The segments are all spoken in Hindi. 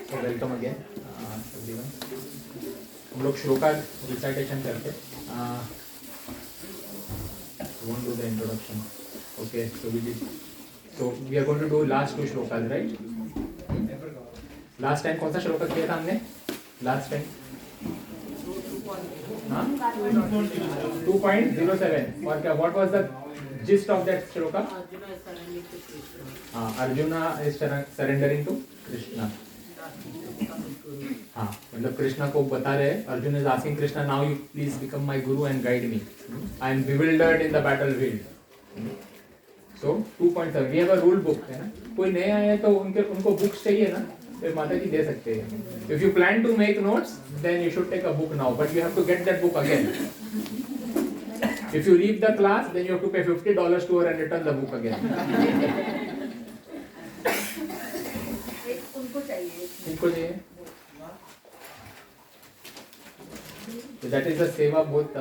So welcome again, everyone. हम लोग श्लोका रिसाइटेशन करते won't do the introduction. Okay, so we are going to do last two shlokas, right? Last time कौन सा श्लोका किया था हमने? Last time 2.07 और क्या? What was the gist of that shloka? Arjuna is surrendering to Krishna. हाँ, मतलब कृष्णा को बता रहे हैं, Arjun is asking Krishna, now you please become my guru and guide me, I am bewildered in the battlefield. So 2.7 we have a rule book, है ना. कोई नए आए हैं तो उनको बुक्स चाहिए ना, फिर माता जी दे सकते हैं. If you plan to make notes then you should take a book now, but you have to get that book again. If you leave the class then you have to pay $50 to her and return the book again. उनको चाहिए. So that is the seva both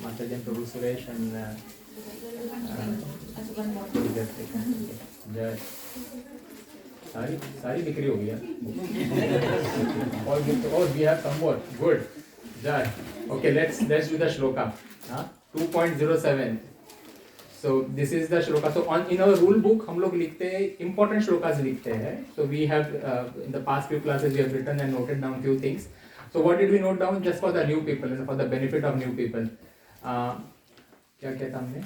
Mataji and Prabhu Suresh and सारी बिक्री हो गई है. और we have some more. Good. Jai. Okay, let's do the shloka. 2.07. So this is the shloka. So in our rule book हम लोग लिखते हैं important shlokas लिखते हैं. So we have in the past few classes we have written and noted down few things. So what did we note down? Just for the new people and for the benefit of new people. क्या क्या था हमने?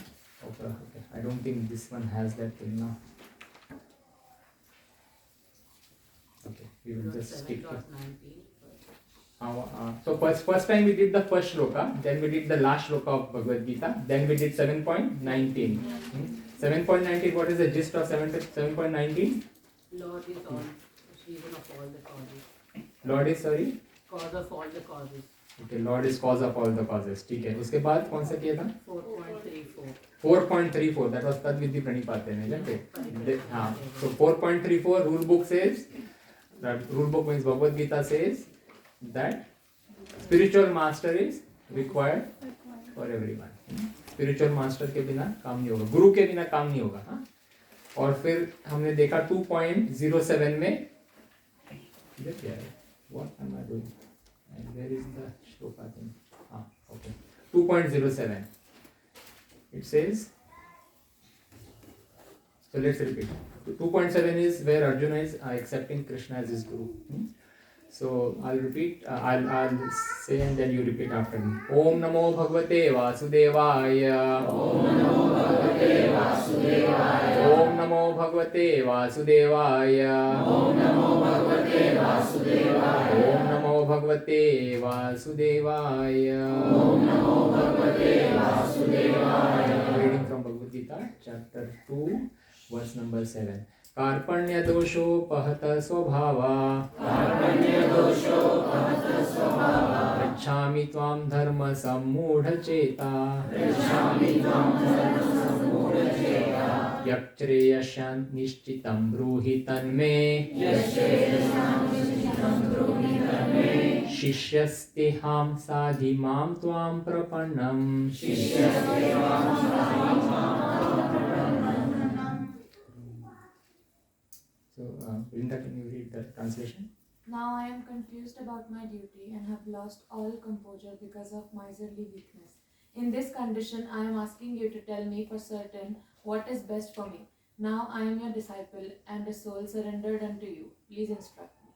Okay. I don't think this one has that thing now. Okay, we will just stick to. So first time we did the first shloka, then we did the last shloka of Bhagavad Gita, then we did 7.19. 7.19. What is the gist of 7.19? Lord is all reason of all the causes. Lord is sorry. Cause of all the causes. Okay, Lord is cause of all the causes. ठीक है. उसके बाद कौन सा किया था? 4.34. 4.34. That was Tad Vidhi Pranipate, isn't it? हाँ. So 4.34 rule book says, rule book means Bhagavad Gita says that spiritual master is required for everyone. Spiritual master के बिना काम नहीं होगा, गुरु के बिना काम नहीं होगा. हाँ. और फिर हमने देखा 2.07 में इधर क्या है? What am I doing? And where is the shloka thing? Okay. 2.07. It says, so let's repeat. 2.7 is where Arjuna is accepting Krishna as his guru. So I'll repeat, I'll say and then you repeat after me. Om Namo Bhagavate Vasudevaya. Om Namo Bhagavate Vasudevaya. Om Namo Bhagavate Vasudevaya. Om Namo Bhagavate Vasudevaya. Om Namo Bhagavate Vasudevaya. Om Namo Bhagavate Vasudevaya. Reading from Bhagavad Gita, chapter 2, verse number 7. कार्पण्य दोषोपहत स्वभावा. पृच्छामि त्वां धर्म सम्मूढचेता. यच्छ्रेयस्यान् निश्चितं ब्रूहि तन्मे. शिष्यस्तेहां साधि मां त्वां प्रपन्नम्. So, Vrinda, can you read the translation? Now I am confused about my duty and have lost all composure because of miserly weakness. In this condition, I am asking you to tell me for certain what is best for me. Now I am your disciple and a soul surrendered unto you. Please instruct me.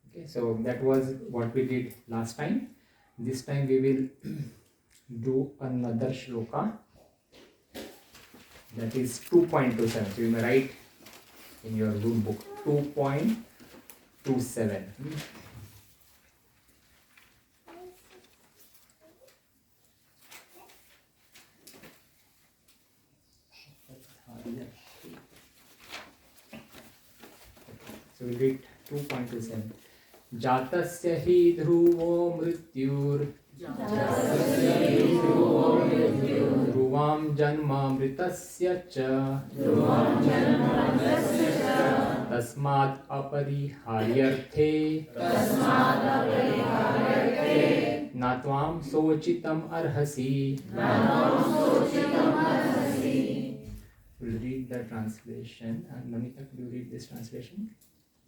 Okay, so that was what we did last time. This time we will do another shloka. That is 2.27. So you may write in your rule book 2.27. So we read 2.27. जातस्य हि ध्रुवो मृत्युर् ध्रुवां जन्मामृतस्य च. तस्मात् अपरिहार्यर्थे न त्वां शोचितुम् अर्हसि. We'll read the translation. And Namita, could you read this translation?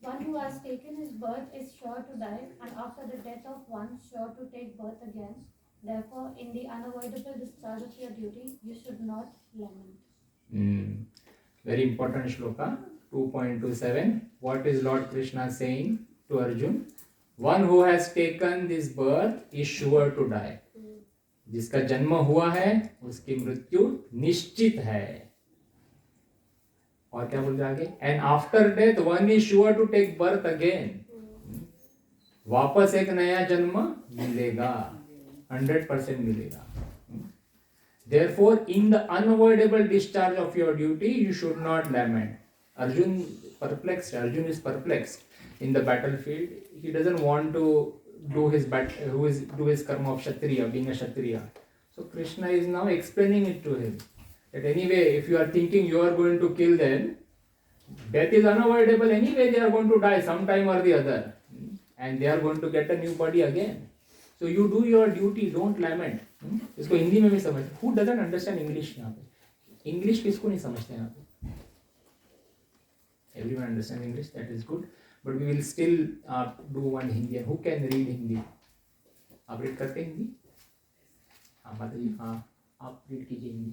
One who has taken his birth is sure to die, and after the death of one, sure to take birth again. Therefore, in the unavoidable discharge of your duty, you should not lament. Very important shloka 2.27. What is Lord Krishna saying to Arjun? One who has taken this birth is sure to die. जिसका जन्म हुआ है उसकी मृत्यु निश्चित है. और क्या बोल रहे आगे? And after death one is sure to take birth again. वापस एक नया जन्म मिलेगा, 100% मिलेगा. Therefore, in the unavoidable discharge of your duty, you should not lament. Arjun is perplexed in the battlefield. He doesn't want to do his karma of Kshatriya, being a Kshatriya. So Krishna is now explaining it to him. That anyway, if you are thinking you are going to kill them, death is unavoidable. Anyway, they are going to die sometime or the other. And they are going to get a new body again. So you do your duty, don't lament. इसको हिंदी में भी समझ. Who doesn't understand English यहाँ पे? English किसको नहीं समझते यहाँ पे? Everyone understands English, that is good. But we will still do one Hindi. Who can read Hindi? आप read करते हैं हिंदी? हाँ माता जी, हाँ आप read कीजिए हिंदी.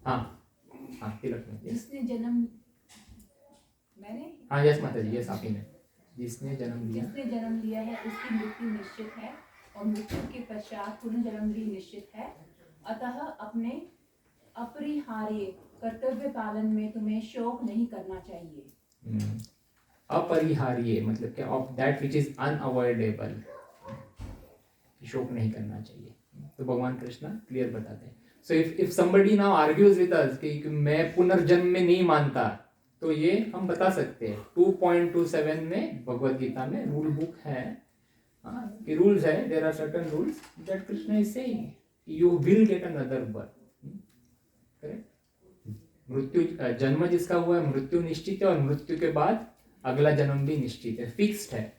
हाँ तिलक में. जिसने जन्म मैंने हाँ यस माता जी, यस आप ही ने. जिसने जन्म लिया है उसकी मृत्यु निश्चित है और मृत्यु के पश्चात पुनर्जन्म भी निश्चित है. अतः अपने अपरिहार्य कर्तव्य पालन में तुम्हें शोक नहीं करना चाहिए. अपरिहार्य मतलब क्या? Of that which is unavoidable, शोक नहीं करना चाहिए. तो भगवान कृष्ण क्लियर बताते हैं. So if somebody now argues with us कि मैं पुनर्जन्म में नहीं मानता, तो ये हम बता सकते हैं. 2.27 में भगवद गीता में रूल बुक है कि रूल्स है. There are certain rules that Krishna is saying you will get another birth. Correct. मृत्यु जन्म जिसका हुआ है मृत्यु निश्चित है, और मृत्यु के बाद अगला जन्म भी निश्चित है, फिक्स्ड है.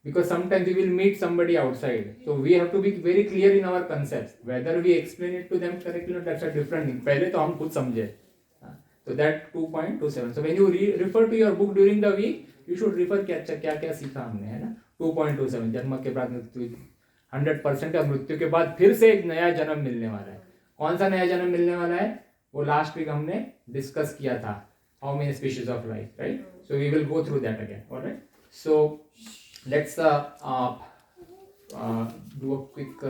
Because sometimes we will meet somebody outside, so we have to be very clear in our concept. Whether we explain it to them correctly, that's a different thing. पहले तो हम खुद समझे. So that 2.27. So when you refer to your book during the week, you should refer क्या सीखा हमने, है ना. 2.27 जन्म के बाद मृत्यु 100% है. मृत्यु के बाद फिर से एक नया जन्म मिलने वाला है. कौन सा नया जन्म मिलने वाला है वो लास्ट वीक हमने डिस्कस किया था. How many species of life, right. So we will go through that again. Alright. So let's do a quick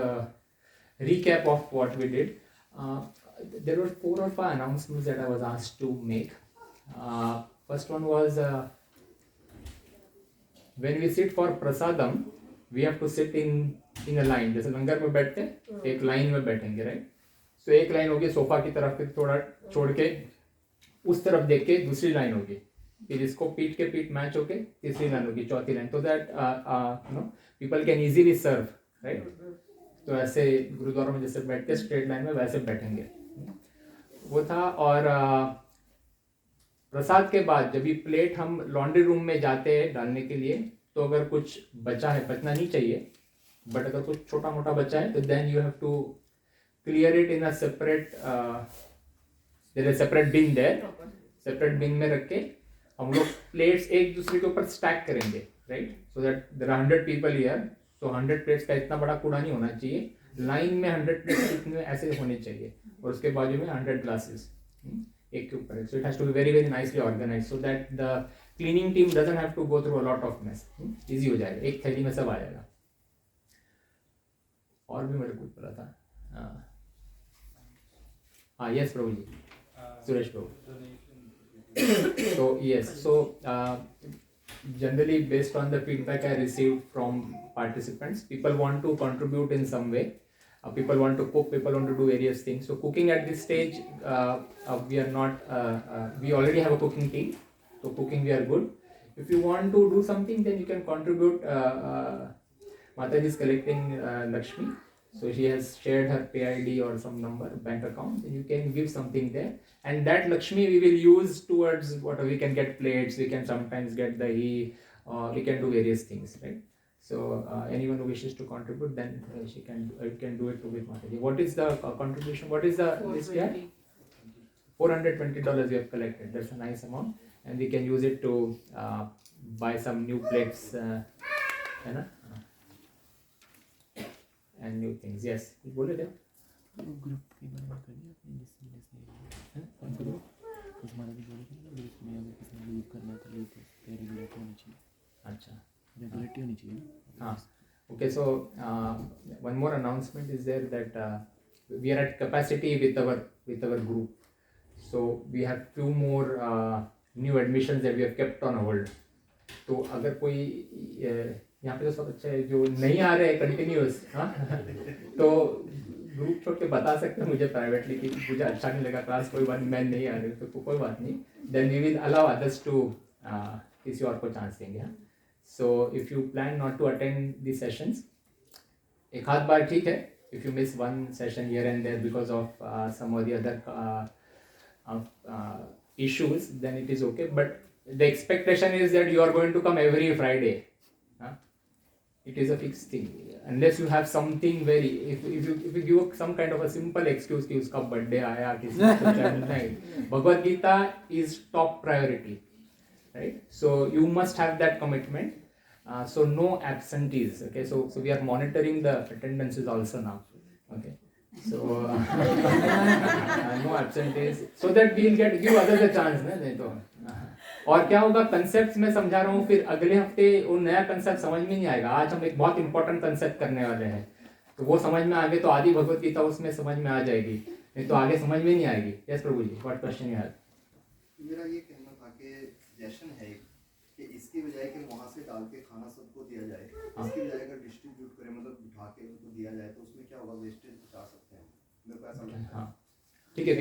recap of what we did. There were 4 or 5 announcements that I was asked to make. First one was when we sit for prasadam, we have to sit in a line. जैसे लंगर में बैठते हैं, एक लाइन में बैठेंगे, राइट. सो एक लाइन होगी सोफा की तरफ, फिर थोड़ा छोड़ के उस तरफ देख के दूसरी लाइन होगी, फिर इसको पीठ के पीठ मैच होके तीसरी लाइन होगी, चौथी लाइन. तो that people can easily serve, right. तो ऐसे गुरुद्वारा में जैसे बैठते स्ट्रेट लाइन में वैसे बैठेंगे, वो था. और प्रसाद के बाद जब भी प्लेट हम लॉन्ड्री रूम में जाते हैं डालने के लिए, तो अगर कुछ बचा है, बचना नहीं चाहिए, बट अगर कुछ छोटा मोटा बचा है तो then you have to clear it in a separate, there is separate bin there. Separate bin में रख के हम लोग प्लेट्स एक दूसरे के ऊपर स्टैक करेंगे, right. So that there are 100 people here. तो 100 प्लेट्स का इतना बड़ा कूड़ा नहीं होना चाहिए. लाइन में 100 प्लेट्स इतने ऐसे होने चाहिए, और उसके बाजू में 100 ग्लासेस एक के ऊपर. So it has to be very very nicely organised so that the cleaning team doesn't have to go through a lot of mess. Easy हो जाएगा, एक थैली में सब आ जाएगा. और भी मेरे कुछ पता था. हाँ yes Prabhu ji, Suresh Prabhu. So yes, so generally based on the feedback I received from participants, people want to contribute in some way. People want to cook, people want to do various things. So cooking at this stage, we are not, we already have a cooking team. So cooking we are good. If you want to do something, then you can contribute. Mataji is collecting Lakshmi. So she has shared her PID or some number, bank account, and you can give something there. And that Lakshmi we will use towards whatever. We can get plates, we can sometimes get dahi, we can do various things, right? So anyone who wishes to contribute, then she can do it with Mataji. What is the contribution? What is the list here? $420 we have collected. That's a nice amount. and we can use it to buy some new plates, है ना, and new things. Yes, बोले थे ग्रुप की बात करिए अपने जिसमें कौन सा group? हमारा भी बोले थे ना ग्रुप में अगर किसी ने लीव करना है तो लीव रेगुलरिटी होनी चाहिए, अच्छा, रेगुलरिटी होनी चाहिए. हाँ. Okay, so one more announcement is there that we are at capacity with our group. So we have few more new admissions that we have kept on hold. तो अगर कोई यहाँ पे तो सब अच्छा है, जो नहीं आ रहे कंटिन्यूस, हाँ, तो ग्रुप छोड़ के बता सकते हैं मुझे प्राइवेटली कि मुझे अच्छा नहीं लगा क्लास, कोई बात नहीं, मैं नहीं आ रही, तो कोई बात नहीं, then we will allow others to किसी और को चांस देंगे. हाँ. So if you plan not to attend these sessions, एक आध बार ठीक है. If you miss one session here and there because of some or the other issues, then it is okay. But the expectation is that you are going to come every Friday. Huh? It is a fixed thing. Unless you have something very, if you give some kind of a simple excuse कि उसका birthday आया, किसी को नहीं, Bhagavad Gita is top priority. Right, so you must have that commitment. So no absentees. Okay, so we are monitoring the attendances also now. Okay, so no absentees, so that we'll give others a chance. ना नहीं तो और क्या होगा, कंसेप्ट में समझा रहा हूँ, फिर अगले हफ्ते वो नया कंसेप्ट समझ में नहीं आएगा. आज हम एक बहुत इंपॉर्टेंट कंसेप्ट करने वाले हैं, तो वो समझ में आ गए तो आधी भगवत गीता उसमें समझ में आ जाएगी, नहीं तो आगे समझ में नहीं आएगी. Yes Prabhu ji, what question you have? मेरा ये कहना था कि सजेशन है कि इसकी बजाय कि वहाँ से डाल के खाना सबको दिया जाए, इसकी बजाय अगर डिस्ट्रीब्यूट करें, मतलब उठा के उनको दिया जाए, तो उसमें क्या होगा, वेस्टेज बचा सकते हैं. मेरे को ऐसा लगता है. हाँ, ठीक है,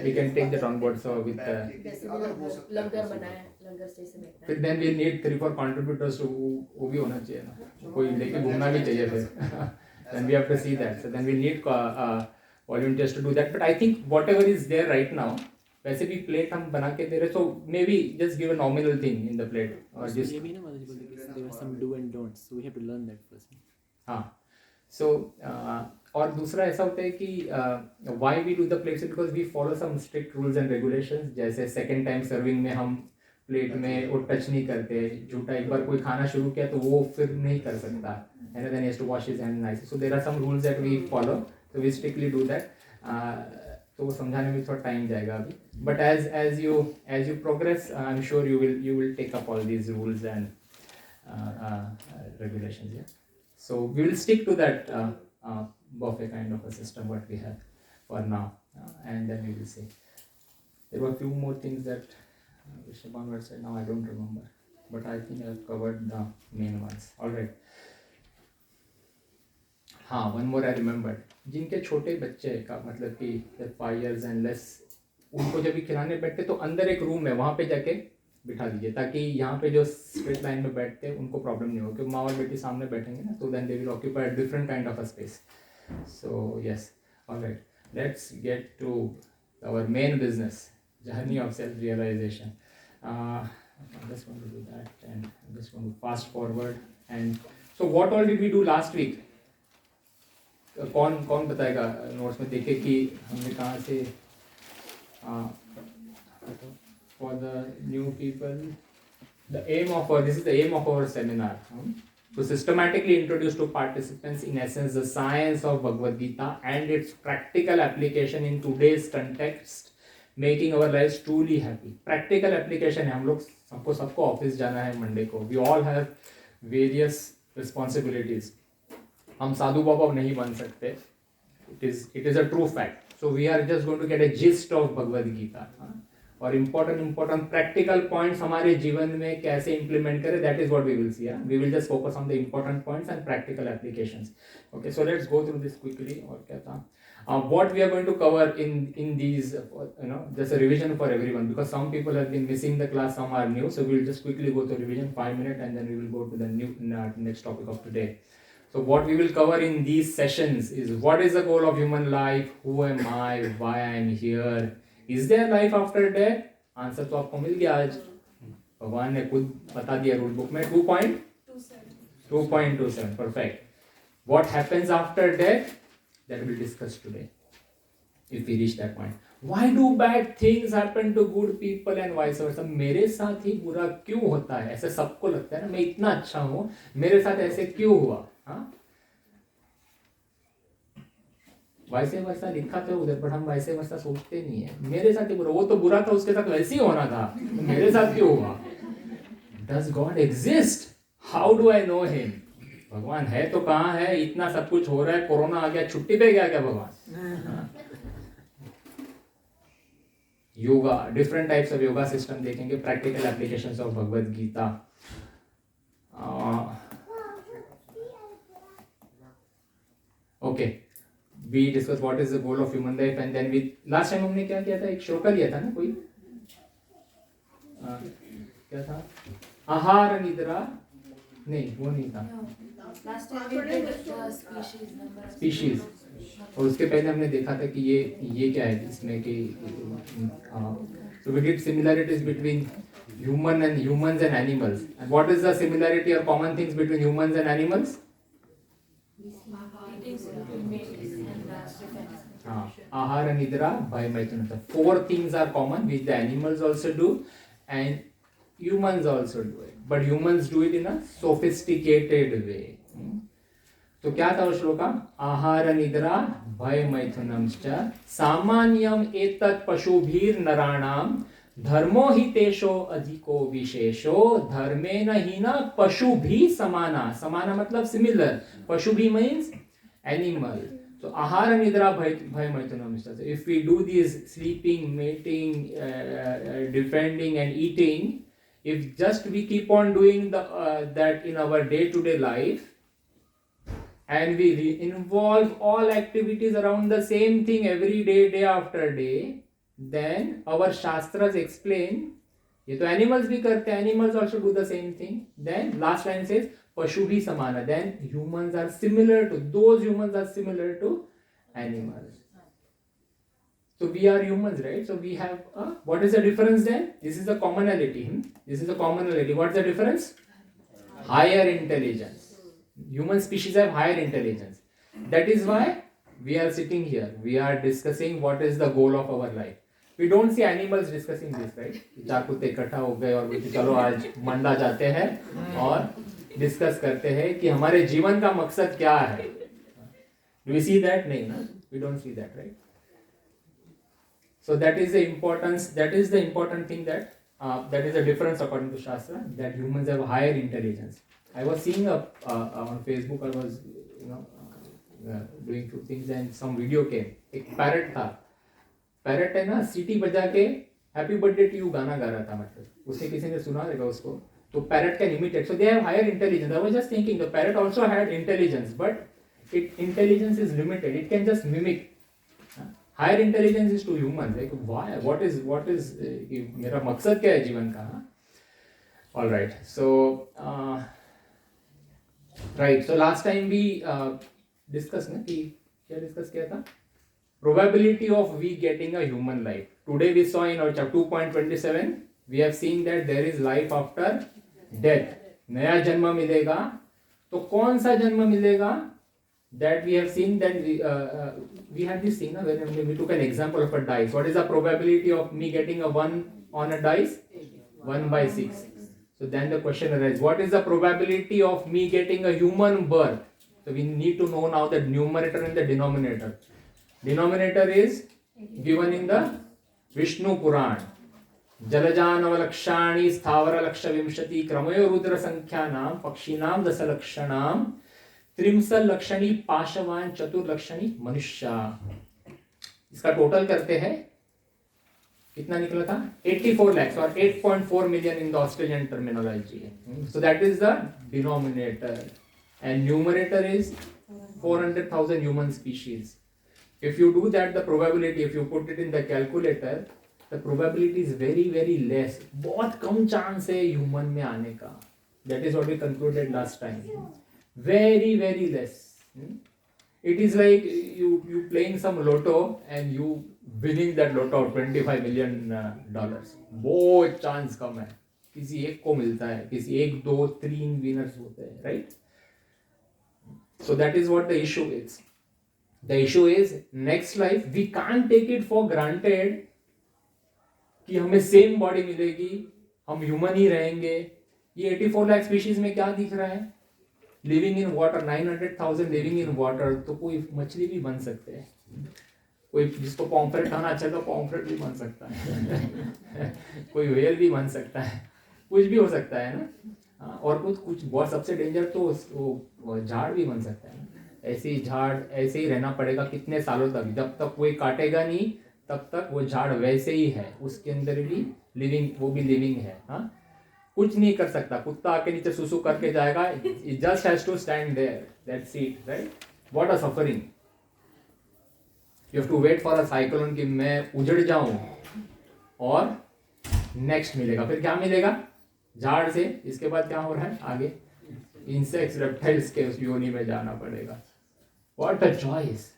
we can take that on board. So with अगर हो सकता है लंगर बनाया, लंगर स्टेशन में फिर then we need 3-4 contributors to वो भी होना चाहिए ना, कोई लेके घूमना भी चाहिए फिर. Then we have to see that. So then we need volunteers to do that. But I think whatever is there right now, वैसे भी प्लेट हम बना के दे रहे, so maybe just give a nominal thing in the plate or just ये भी ना माता जी बोलते कि there are some do and don'ts, so we have to learn that first. हाँ. So और दूसरा ऐसा होता है कि why we do the plates, because we follow some strict rules and regulations. जैसे second time serving में हम प्लेट में वो टच नहीं करते, झूठा एक बार कोई खाना शुरू किया तो वो फिर नहीं कर सकता, and then he has to wash his hands nicely. So there are some rules that we follow, so we strictly do that. तो वो समझाने में थोड़ा टाइम जाएगा अभी, but as you progress, I'm sure you will take up all these rules and regulations. Yeah. So we will stick to that buffet kind of a system what we have for now, and then we will see. There were a few more things that Vishnaban had said. Now I don't remember, but I think I've covered the main ones. All right. हाँ, one more I remembered. जिनके छोटे बच्चे का मतलब कि 5 years and less, उनको जब भी खिलाने बैठते तो अंदर एक रूम है, वहाँ पे जाके बिठा दीजिए, ताकि यहाँ पे जो स्ट्रेट लाइन में बैठते हैं उनको प्रॉब्लम नहीं हो, क्योंकि माँ और बेटी सामने बैठेंगे ना, तो then they will occupy different kind of a space. So yes, alright, let's get to our main business, journey of self-realization. I'm just going to do that, and I'm just going to fast forward. And so what all did we do last week? कौन बताएगा नोट्स में देखे कि हमने कहाँ से, for the new people, this is the aim of our seminar, to systematically introduce to participants in essence the science of Bhagavad Gita and its practical application in today's context, making our lives truly happy. Practical application है, हम लोग सबको ऑफिस जाना है मंडे को, we all have various responsibilities. हम साधु बाबा नहीं बन सकते, it is a true fact. So we are just going to get a gist of Bhagavad Gita, और important practical points हमारे जीवन में कैसे implement करें, that is what we will see. We will just focus on the important points and practical applications. Okay, so let's go through this quickly. और क्या था, what we are going to cover in these, just a revision for everyone, because some people have been missing the class, some are new, so we will just quickly go through revision, 5 minutes, and then we will go to the next topic of today. So what we will cover in these sessions is what is the goal of human life, who am I, why I am here, is there life after death? Answer तो आपको मिल गया आज, भगवान ने खुद बता दिया रूल बुक में. 2.27, perfect. What happens after death? That we will discuss today, if we reach that point. Why do bad things happen to good people and vice versa? मेरे साथ ही बुरा क्यों होता है? ऐसे सबको लगता है ना, मैं इतना अच्छा हूं, मेरे साथ ऐसे क्यों हुआ? हाँ, वैसे वर्षा लिखा था उधर, पर हम वैसे वर्षा सोचते नहीं है। मेरे साथ ही बुरा, वो तो बुरा था, उसके साथ वैसे ही होना था, तो मेरे साथ क्यों हुआ? Does God exist? How do I know him? भगवान है तो कहाँ है? इतना सब कुछ हो रहा है, कोरोना आ गया, छुट्टी पे गया क्या भगवान? Yoga, different types of yoga system देखेंगे, practical applications of Bhagavad Gita. Okay, we discuss what is the goal of human life and then we last time हमने क्या किया था? एक श्लोका लिया था ना कोई, क्या था? आहार निद्रा, नहीं वो नहीं था, Last time we did the species number. Species, और उसके पहले हमने देखा था कि ये क्या है इसमें कि so we did similarities between humans and animals. And what is the similarity or common things between humans and animals? Eating, sleeping, mating, and defense. Ahara, nidra, bhai, maituna. The 4 things are common which the animals also do and humans also do it. But humans do it in a sophisticated way. तो क्या था वो श्लोका? आहार निद्रा भय मैथुनंश्च सामान्यम एतत् पशुभिर नराणाम धर्मो हि तेषो अधिको विशेषो धर्मेण हीना पशुभि समाना। समाना मतलब सिमिलर, पशुभि means animal. So ahara nidra bhai मैथुनंश्च, so if we do these sleeping, mating, defending and eating, if just we keep on doing that in our day-to-day life, and we involve all activities around the same thing every day, day after day, then our shastras explain, ये तो animals भी करते हैं, animals also do the same thing. Then last line says, pashu bhi samana. Then humans are similar to, those humans are similar to animals. So we are humans, right? So we have, what is the difference then? This is the commonality. This is the commonality. What's the difference? Higher intelligence. Human species have higher intelligence. That is why we are sitting here. We are discussing what is the goal of our life. We don't see animals discussing this, right? चार कुत्ते इकट्ठा हो गए और बोलते चलो आज मंडा जाते हैं और डिस्कस करते हैं कि हमारे जीवन का मकसद क्या है. Do we see that? नहीं ना? We don't see that, right? So that is the importance. That is the important thing that that is the difference according to Shastra, that humans have higher intelligence. I was seeing on Facebook. I was doing few things and some video came. एक parrot था. Parrot है ना, सीटी बजा के हैप्पी बर्थडे टू यू गाना गा रहा था. मतलब उसने किसी ने सुना रहेगा उसको. तो parrot can imitate. So they have higher intelligence. I was just thinking the parrot also had intelligence, but its intelligence is limited. It can just mimic. Higher intelligence is to humans. Like why? What is मेरा मकसद क्या है जीवन का? All right. So right. So last time we discussed ना कि क्या discuss किया था? Probability of we getting a human life. Today we saw in our chapter 2.27 we have seen that there is life after death. नया जन्म मिलेगा. तो कौन सा जन्म मिलेगा? That we have seen that we had this thing when we took an example of a dice. What is the probability of me getting a 1 on a dice? 1 by 6. So then the question arises, what is the probability of me getting a human birth? So we need to know now the numerator and the denominator. Denominator is given in the Vishnu Puran. Jalajanavalakshaani sthavaralaksha vimshati kramayo rudra sankhyanam pakshinam dasalakshanam त्रिमसल लक्षणी पाशवान चतुर्लक्षणी मनुष्य. इसका टोटल करते हैं कितना निकला था? 84 lakhs or 8.4 million in the Australian terminology. So that is the denominator, and numerator is 400,000 human species. If you do that, the probability, if you put it in the calculator, the probability is very very less. बहुत कम chance है human में आने का. That is what we concluded last time. Very very less. It is like you playing some lotto and you winning that lotto $25 million. बहुत chance कम है. किसी एक को मिलता है, किसी 1, 2, 3 winners होते हैं, right? So that is what the issue is. The issue is next life we can't take it for granted कि हमें सेम बॉडी मिलेगी, हम ह्यूमन ही रहेंगे। ये 84 लाख स्पीशीज में क्या दिख रहा है? Living in water, 900,000 living in water. तो कोई मछली भी बन सकते हैं, कोई जिसको पॉम्फ्रेट खाना अच्छा तो पॉम्फ्रेट भी बन सकता है कोई व्हेल भी बन सकता है, कुछ भी हो सकता है ना। हाँ, और कुछ बहुत सबसे डेंजर तो वो झाड़ भी बन सकता है। ऐसे ही झाड़ ऐसे ही रहना पड़ेगा कितने सालों तक, जब तक कोई काटेगा नहीं तब तक वो झाड़ वैसे ही है, उसके अंदर भी लिविंग, वो भी लिविंग है। हाँ, कुछ नहीं कर सकता, कुत्ता आके नीचे सुसु करके जाएगा, it just has to stand there, that's it, right? What a suffering. You have to wait for a cyclone कि मैं उजड़ जाऊं और नेक्स्ट मिलेगा। फिर क्या मिलेगा? झाड़ से। इसके बाद क्या हो रहा है आगे? इंसेक्ट्स, रेप्टाइल्स के उस योनि में जाना पड़ेगा। What a choice.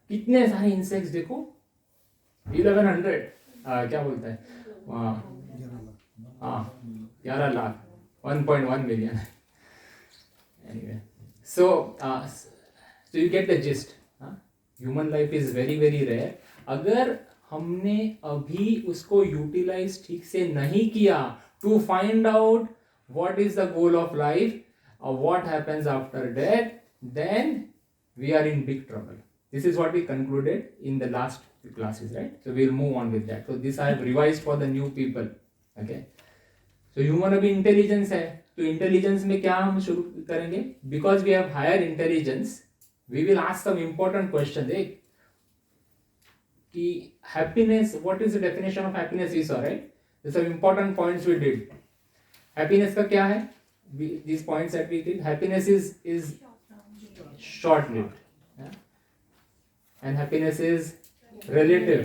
कितने सारे इंसेक्ट्स देखो, 1100 क्या बोलते हैं, 11 lakh, 1.1 million. Anyway, so you get the gist. Human life is very very rare. अगर हमने अभी उसको यूटिलाइज ठीक से नहीं किया to find out what is the goal of life और what happens after death, then we are in big trouble. This is what we concluded in the last classes, right? So we'll move on with that. So this I have revised for the new people. Okay. So human अभी इंटेलिजेंस है, तो इंटेलिजेंस में क्या हम शुरू करेंगे? Because we have higher intelligence, we will ask some important question. देख कि happiness, what is the definition of happiness is, right? This are important points we did. Happiness का क्या है? This points that we did, happiness is short lived, and happiness is relative.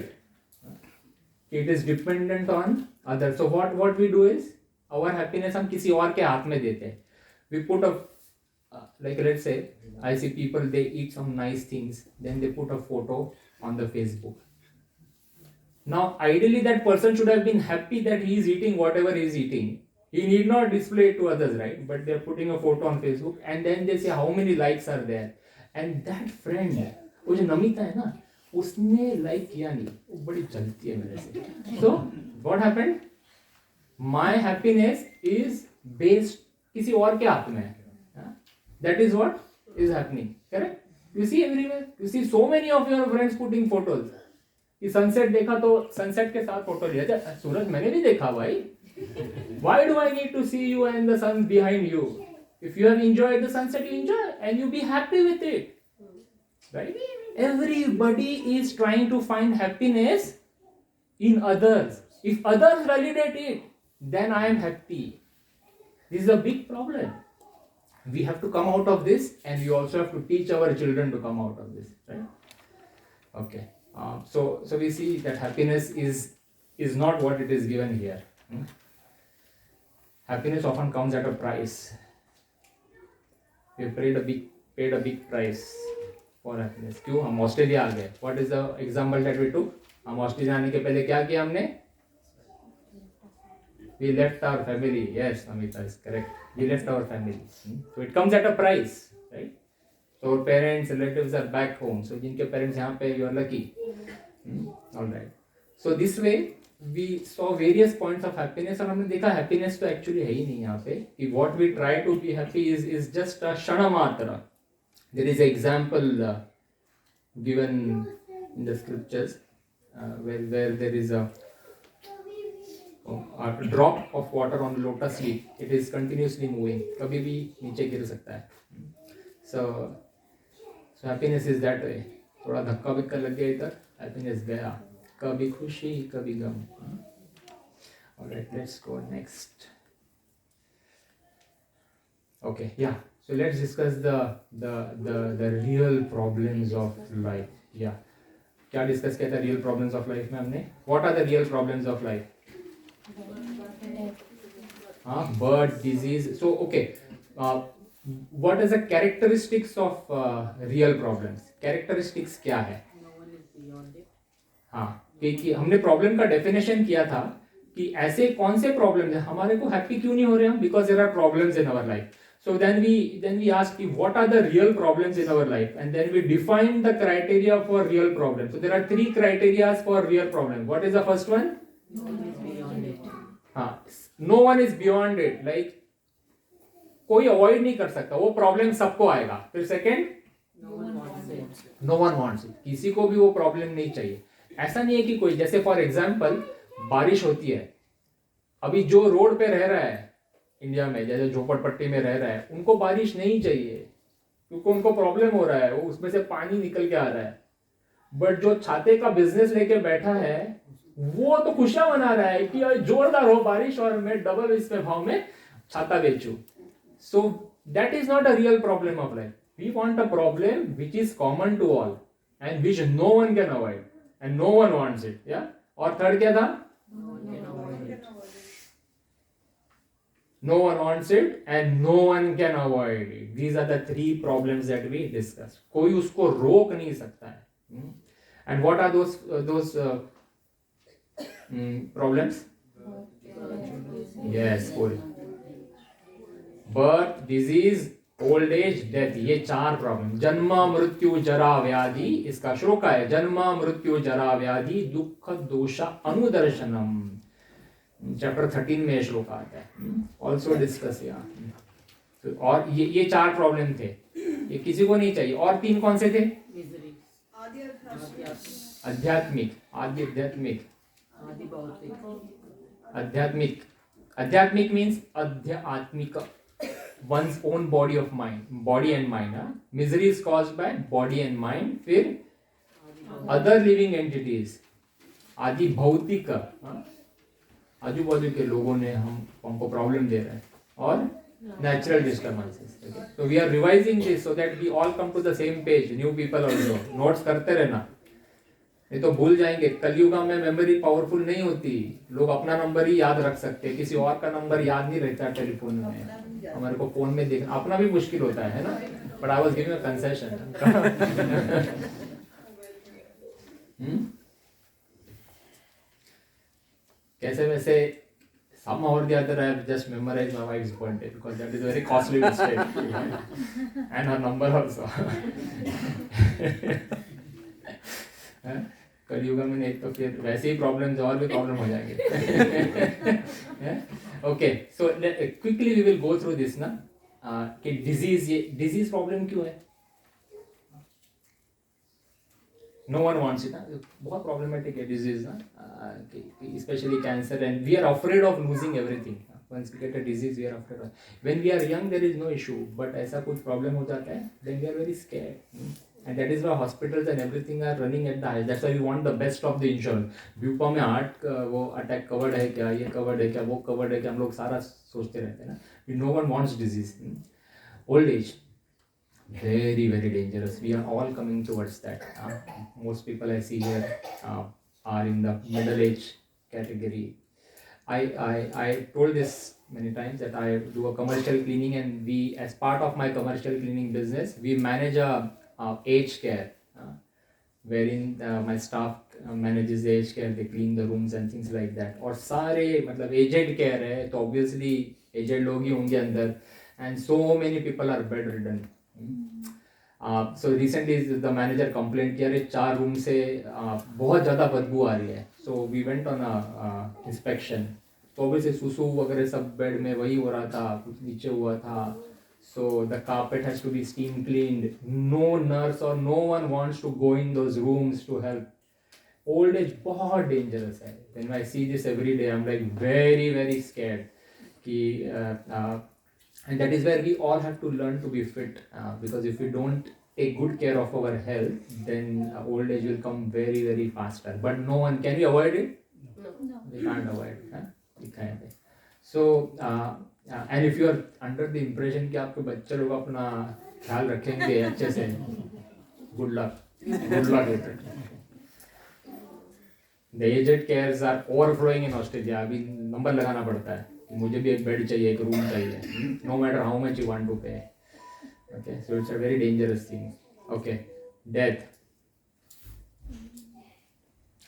It is dependent on others. So what we do is, our happiness हम किसी और के हाथ में देते हैं। We put a like let's say I see people, they eat some nice things, then they put a photo on the Facebook. Now ideally that person should have been happy that he is eating whatever he is eating. He need not display it to others, right? But they are putting a photo on Facebook and then they say how many likes are there. And that friend, वो जो नमिता है ना, उसने लाइक किया नहीं, वो बड़ी जलती है मेरे से। So what happened? My happiness is based किसी और के हाथ में है। That is what is happening, correct? You see everywhere. You see so many of your friends putting photos. कि सनसेट देखा तो सनसेट के साथ फोटो लिया था। सूरज मैंने भी देखा भाई। Why do I need to see you and the sun behind you? If you have enjoyed the sunset, you enjoy and you be happy with it, right? Everybody is trying to find happiness in others. If others validate it, then I am happy. This is a big problem. We have to come out of this, and we also have to teach our children to come out of this, right? Okay. So we see that happiness is not what it is given here. Happiness often comes at a price. We paid a big price for happiness. क्यों? हम ऑस्ट्रेलिया आ गए। What is the example that we took? हम ऑस्ट्रेलिया आने के पहले क्या किया हमने? We left our family. Yes, Amita is correct. We left our family. So it comes at a price, right? So our parents, relatives are back home. So जिनके parents यहाँ पे, you are lucky. All right. So this way we saw various points of happiness, और हमने देखा happiness तो actually है ही नहीं यहाँ पे, कि what we try to be happy is just a kshanamatra. There is an example given in the scriptures where there is a drop of water on lotus leaf. It is continuously moving. कभी भी नीचे गिर सकता है. So happiness is that way. थोड़ा धक्का बिक्का लग गया इधर, happiness गया. कभी खुशी कभी गम. Alright, let's go next. Okay, yeah. So let's discuss the real problems of life. Yeah. क्या डिस्कस किया था रियल प्रॉब्लम्स ऑफ लाइफ में हमने? What are the real problems of life? Birth, disease. So okay, what is the characteristics of real problems? Characteristics क्या है? No one is beyond it. हाँ, कि हमने प्रॉब्लम का डेफिनेशन किया था कि ऐसे कौन से प्रॉब्लम्स हैं, हमारे को हैप्पी क्यों नहीं हो रहे हम? Because there are problems in our life. So then we ask what are the real problems in our life, and then we define the criteria for real problem. So there are 3 criteria for real problem. What is the first one? No one is beyond it. No one is beyond it. Like कोई अवॉइड नहीं कर सकता, वो प्रॉब्लम सबको आएगा. फिर second, No one wants it. No one wants it. किसी को भी वो प्रॉब्लम नहीं चाहिए. ऐसा नहीं है कि कोई, जैसे फॉर एग्जांपल बारिश होती है, अभी जो रोड पे रह रहा है इंडिया में, जैसे झोपड़पट्टी में रह रहा है, उनको बारिश नहीं चाहिए क्योंकि उनको प्रॉब्लम हो रहा है, वो उसमें से पानी निकल के आ रहा है. बट जो छाते का बिजनेस लेके बैठा है वो तो खुशियां मना रहा है कि जोरदार हो बारिश और मैं डबल इसमें भाव में छाता बेचूं. So that is not a real problem of life. We want a problem which is common to all and which no one can avoid and no one wants it. Yeah. और थर्ड क्या था? No one can avoid it. No one wants it and no one can avoid it. These are the 3 problems that we discussed. कोई उसको रोक नहीं सकता है. And what are those problems? Yes, cool. Birth, disease, old age, death, ये 4 प्रॉब्लम. जन्म मृत्यु जरा व्याधि, इसका श्लोक है जन्म मृत्यु जरा व्याधि दुख दोष अनुदर्शनम. चैप्टर 13 में श्लोक आता है. ऑल्सो डिस्कस यहाँ. और ये 4 प्रॉब्लम थे, ये किसी को नहीं चाहिए. और 3 कौन से थे? Misery. आध्यात्मिक, आध्यात्मिक, आदि भौतिक. आध्यात्मिक. आध्यात्मिक मीन्स आध्यात्मिक, one's own body of mind, body and mind. Misery is caused by body and mind. फिर other living entities, आदि भौतिक, आजू बाजू के लोगों ने हमको प्रॉब्लम दे रहे हैं, और natural disturbances. Okay? So we are revising this so that we all come to the same page. New people also notes करते रहना, नहीं तो भूल जाएंगे. कलयुग में मेमोरी पावरफुल नहीं होती, लोग अपना नंबर ही याद रख सकते हैं, किसी और का नंबर याद नहीं रहता टेलीफोन में. हमारे को फोन में देखना अपना भी मुश्किल होता है ना. But I was giving a concession. कैसे वैसे somehow or the other I have just memorized my wife's birthday because that is a very costly mistake and her number also. कलयुग में नहीं तो फिर वैसे ही प्रॉब्लम्स और भी प्रॉब्लम हो जाएंगे. Okay, so quickly we will go through this ना. कि डिजीज, ये डिजीज प्रॉब्लम क्यों है? No one wants it. बहुत प्रॉब्लमेटिक है डिजीज ना, specially cancer. And we are afraid of losing everything. Once we get a disease, we are afraid of. When we are young, there is no issue, but ऐसा कुछ प्रॉब्लम हो जाता है, then we are very scared. And that is why hospitals and everything are running at the highest. That's why we want the best of the insurance. ब्यूपा में हार्ट वो अटैक कवर्ड है क्या, ये कवर्ड है क्या, वो कवर्ड है क्या, हम लोग सारा सोचते रहते हैं ना. No one wants disease. Old age, very very dangerous. We are all coming towards that. Most people I see here are in the middle age category. I told this many times that I do a commercial cleaning, and we, as part of my commercial cleaning business, we manage a aged care, wherein my staff manages the aged care. They clean the rooms and things like that. और सारे मतलब aged care है तो obviously aged लोग ही होंगे अंदर, and so many people are bedridden. So recently the manager complained कि अरे 4 रूम से बहुत ज़्यादा बदबू आ रही है. So we went on a inspection. तो obviously सुसु वगैरह सब बेड में वही हो रहा था, कुछ नीचे हुआ था. So the carpet has to be steam cleaned. No nurse or no one wants to go in those rooms to help. Old age बहुत dangerous है. When I see this every day, I'm like very very scared. कि and that is where we all have to learn to be fit, because if we don't take good care of our health, then old age will come very very faster. But no one, can we avoid it? No. We can't avoid it. We can't. So and if you are under the impression कि आपके बच्चे लोग अपना ख्याल रखेंगे अच्छे से, good luck. with it. The aged cares are overflowing in Australia. अभी नंबर लगाना पड़ता है, मुझे भी एक बेड चाहिए, एक रूम चाहिए, no matter how much you want to pay. Okay, so it's a very dangerous thing. Okay, death.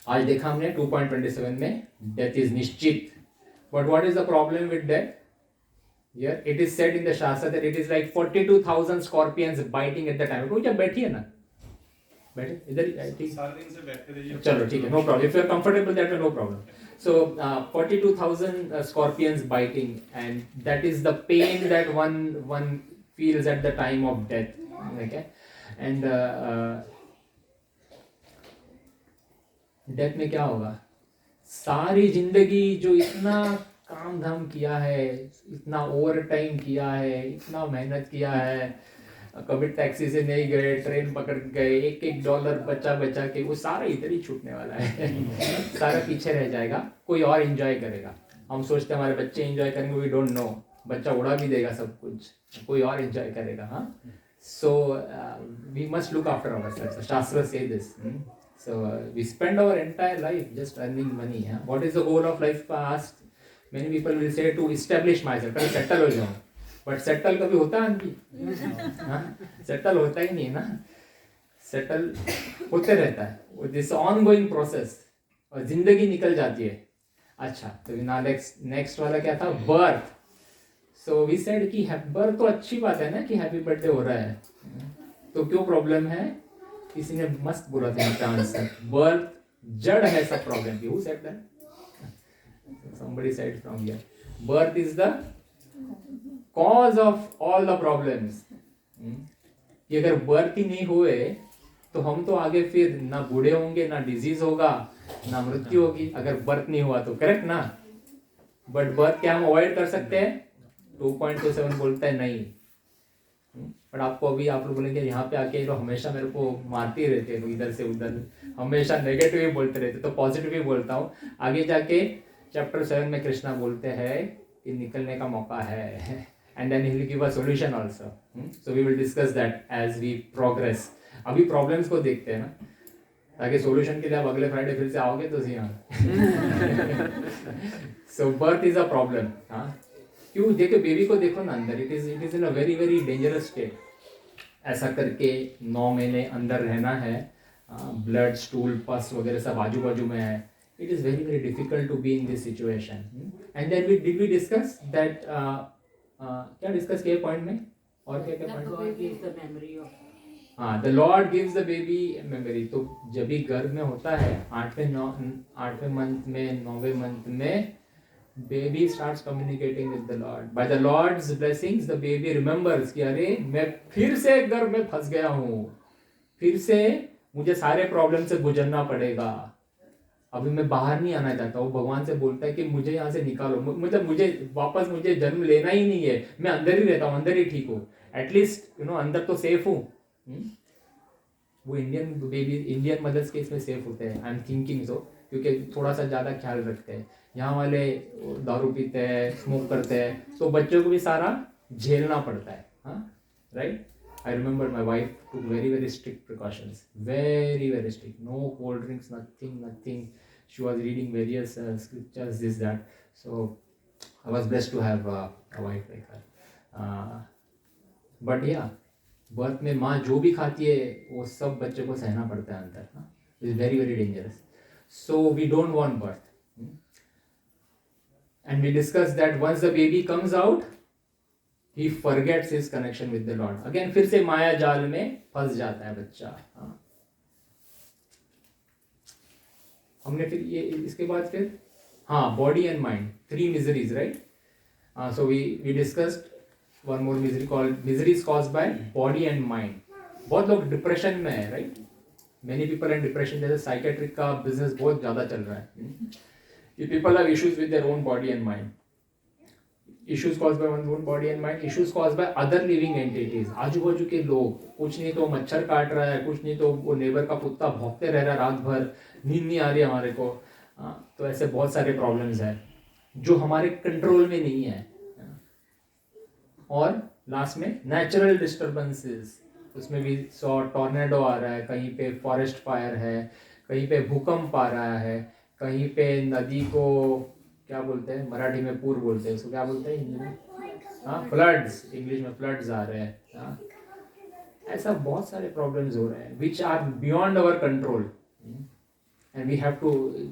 आज देखा हमने 2.27 में death is निश्चित. But what is the problem with death? Here it is said in the Shastra that it is like 42,000 scorpions biting at the time. कोई जब बैठिए ना, बैठे इधर ठीक, सारे दिन से बैठे रहिए। चलो ठीक है, no problem. If you are comfortable, that no problem. So 42,000 scorpions biting, and that is the pain that one feels at the time of death. Okay, and death में क्या होगा? सारी जिंदगी जो इतना काम धाम किया है, इतना ओवर टाइम किया है, इतना मेहनत किया है, कभी टैक्सी से नहीं गए, ट्रेन पकड़ गए, एक एक डॉलर बचा बचा के, वो सारा इधर ही छूटने वाला है। सारा पीछे रह जाएगा, कोई और एंजॉय करेगा। हम सोचते हैं हमारे बच्चे एंजॉय करेंगे, वी डोंट नो, बच्चा उड़ा भी देगा सब कुछ, कोई और एंजॉय करेगा। हाँ, so we must look after ourselves, शास्त्र से this. So we spend our entire life just earning money. Huh? What is the goal of life? Past many people will say to establish myself, कभी settle हो जाऊँ, but settle कभी होता है नहीं? हाँ, settle होता ही नहीं ना, settle होते रहता है, this ongoing process, और जिंदगी निकल जाती है। अच्छा, तो next वाला क्या था? Birth. So we said कि birth तो अच्छी बात है ना कि हैप्पी बर्थडे हो रहा है, तो क्यों प्रॉब्लम है? किसी ने मस्त बोला था इसका आंसर, बर्थ जड़ है सब प्रॉब्लम की। Who said that? Somebody said from here. Birth is the cause of all the problems. कि अगर बर्थ ही नहीं हुए तो हम तो आगे फिर ना बूढ़े होंगे, ना डिजीज होगा, ना मृत्यु होगी, अगर बर्थ नहीं हुआ तो। करेक्ट ना? बट बर्थ क्या हम अवॉइड कर सकते हैं? 2.27 बोलता है नहीं। बट आपको अभी आप लोग बोलेंगे यहाँ पे आके लोग हमेशा मेरे को मारते रहते हैं, इधर से उधर हमेशा नेगेटिव ही बोलते रहते, तो पॉजिटिव ही बोलता हूँ। आगे जाके चैप्टर 7 में कृष्णा बोलते हैं कि निकलने का मौका है, and then he will give a solution also. So we will discuss that as we progress. अभी प्रॉब्लम्स को देखते हैं ना, ताकि सॉल्यूशन के लिए आप अगले फ्राइडे फिर से आओगे तो जी हाँ। सो बर्थ इज अ प्रॉब्लम। हाँ, क्यों? देखो बेबी को देखो ना अंदर, it is in a very very dangerous state. ऐसा करके 9 महीने अंदर रहना है, ब्लड स्टूल पस वगैरह सब आजू बाजू में है। It is very very difficult to be in this situation. And then we discuss that, क्या डिस्कस किए पॉइंट में, और क्या क्या पॉइंट? हाँ, the Lord gives the baby memory. तो जब भी गर्भ में होता है 8वें मंथ में 9वें मंथ में baby starts communicating with the Lord. By the Lord's blessings, the baby remembers कि अरे मैं फिर से गर्भ में फंस गया हूँ, फिर से मुझे सारे प्रॉब्लम से गुजरना पड़ेगा, अभी मैं बाहर नहीं आना चाहता। वो भगवान से बोलता है कि मुझे यहाँ से निकालो, मतलब मुझे जन्म लेना ही नहीं है, मैं अंदर ही रहता हूँ, अंदर ही ठीक हूँ, एटलीस्ट अंदर तो सेफ हूँ। वो इंडियन मदर्स के इसमें सेफ होते हैं, आई एम थिंकिंग सो, क्योंकि थोड़ा सा ज़्यादा ख्याल रखते हैं। यहाँ वाले दारू पीते हैं, स्मोक करते हैं, तो बच्चों को भी सारा झेलना पड़ता है। हाँ, right. I remember my wife took very very strict precautions, very very strict, no cold drinks, nothing. She was reading various scriptures, this that. So I was blessed to have a wife like her. But yeah birth में माँ जो भी खाती है वो सब बच्चे को सहना पड़ता है अंदर। हाँ, is very very dangerous. So we don't want birth. And we discussed that once the baby comes out, he forgets his connection with the Lord. Again, फिर से माया जाल में फंस जाता है बच्चा। हाँ, हमने फिर ये इसके बाद फिर हाँ, body and mind, 3 miseries, right? So we discussed one more misery called miseries caused by body and mind. बहुत लोग डिप्रेशन में है, right? Many people in depression, जैसे साइकेट्रिक का बिजनेस बहुत ज़्यादा चल रहा है। People have issues with their own body and mind. Issues caused by one's own body and mind. Issues caused by other living entities. आजू बाजू के लोग, कुछ नहीं तो मच्छर काट रहा है, कुछ नहीं तो वो नेबर का कुत्ता भौंकते रह रहा है रात भर, नींद नहीं आ रही हमारे को। तो ऐसे बहुत सारे प्रॉब्लम्स हैं जो हमारे कंट्रोल में नहीं है। और लास्ट में नेचुरल डिस्टर्बेंसेस, उसमें भी टॉर्नेडो आ रहा है, कहीं पे फॉरेस्ट फायर है, कहीं पे भूकंप आ रहा है, कहीं पे नदी को क्या बोलते हैं, मराठी में पूर बोलते हैं, उसको क्या बोलते हैं हिंदी में? हाँ, फ्लड्स, इंग्लिश में फ्लड्स आ रहे हैं। हाँ, ऐसा बहुत सारे प्रॉब्लम्स हो रहे हैं which are beyond our control, and we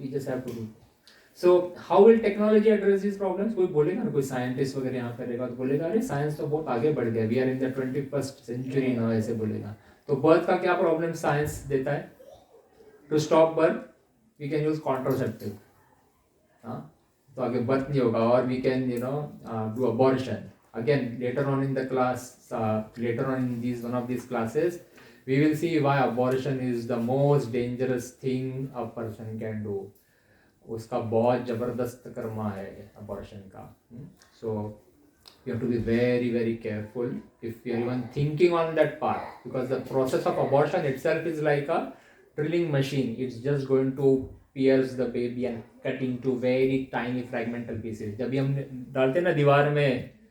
just have to do. So how will technology address these problems? कोई बोलेगा ना, कोई साइंटिस्ट वगैरह यहाँ पे रहेगा तो बोलेगा अरे साइंस तो बहुत आगे बढ़ गया, we are in the 21st century now, ऐसे बोलेगा. तो बर्थ का क्या प्रॉब्लम साइंस देता है? To stop birth we can use contraceptive. हाँ, तो आगे बर्थ नहीं होगा, और we can do abortion. Again, later on in the class, later on in one of these classes, we will see why abortion is the most dangerous thing a person can do. उसका बहुत जबरदस्त कर्मा है abortion का. So you have to be very very careful if you are even thinking on that path, because the process of abortion itself is like a drilling machine. It's just going to pierce the baby and cut into very tiny fragmental pieces. जब भी हम डालते हैं ना दीवार में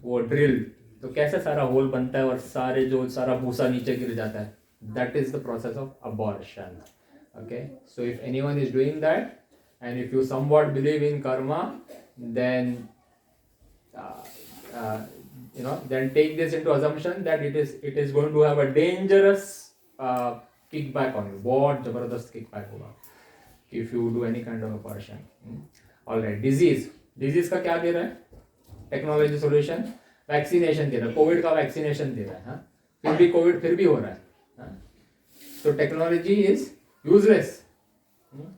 वो ड्रिल, तो कैसे सारा होल बनता है और सारा भूसा नीचे गिर जाता है. That is the process of abortion. Okay, so if anyone is doing that, and if you somewhat believe in karma, then then take this into assumption that it is going to have a dangerous kickback on you. बहुत जबरदस्त kickback होगा if you do any kind of abortion. All right, disease का क्या दे रहा है? Technology solution. वैक्सीनेशन दे रहा है, कोविड का वैक्सीनेशन दे रहा है. हाँ, फिर भी कोविड फिर भी हो रहा है. तो टेक्नोलॉजी इज यूजलेस.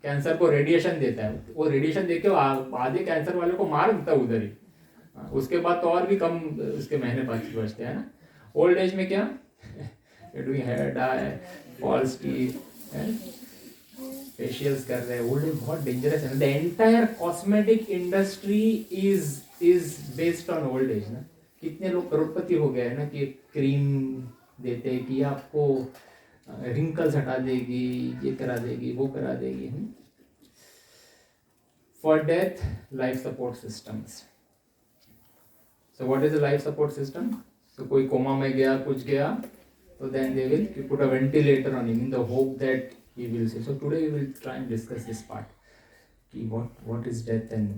कैंसर को रेडिएशन देता है, वो रेडिएशन देके आधे कैंसर वाले को मार देता है उधर ही. उसके बाद तो और भी कम उसके महीने बचते हैं ना. ओल्ड एज में क्या doing hair dye, false teeth, facials कर रहे हैं. ओल्ड एज बहुत डेंजरस है. The entire cosmetic industry is based on old age ना. कितने लोग करोड़पति हो गए हैं ना कि क्रीम देते हैं कि आपको रिंकल्स हटा देगी, ये करा देगी, वो करा देगी. For death, life support systems. So what is the life support system? So कोई कोमा में गया, कुछ गया, तो then they will put a ventilator on him in the hope that he will say. So today we will try and discuss this part. What is death and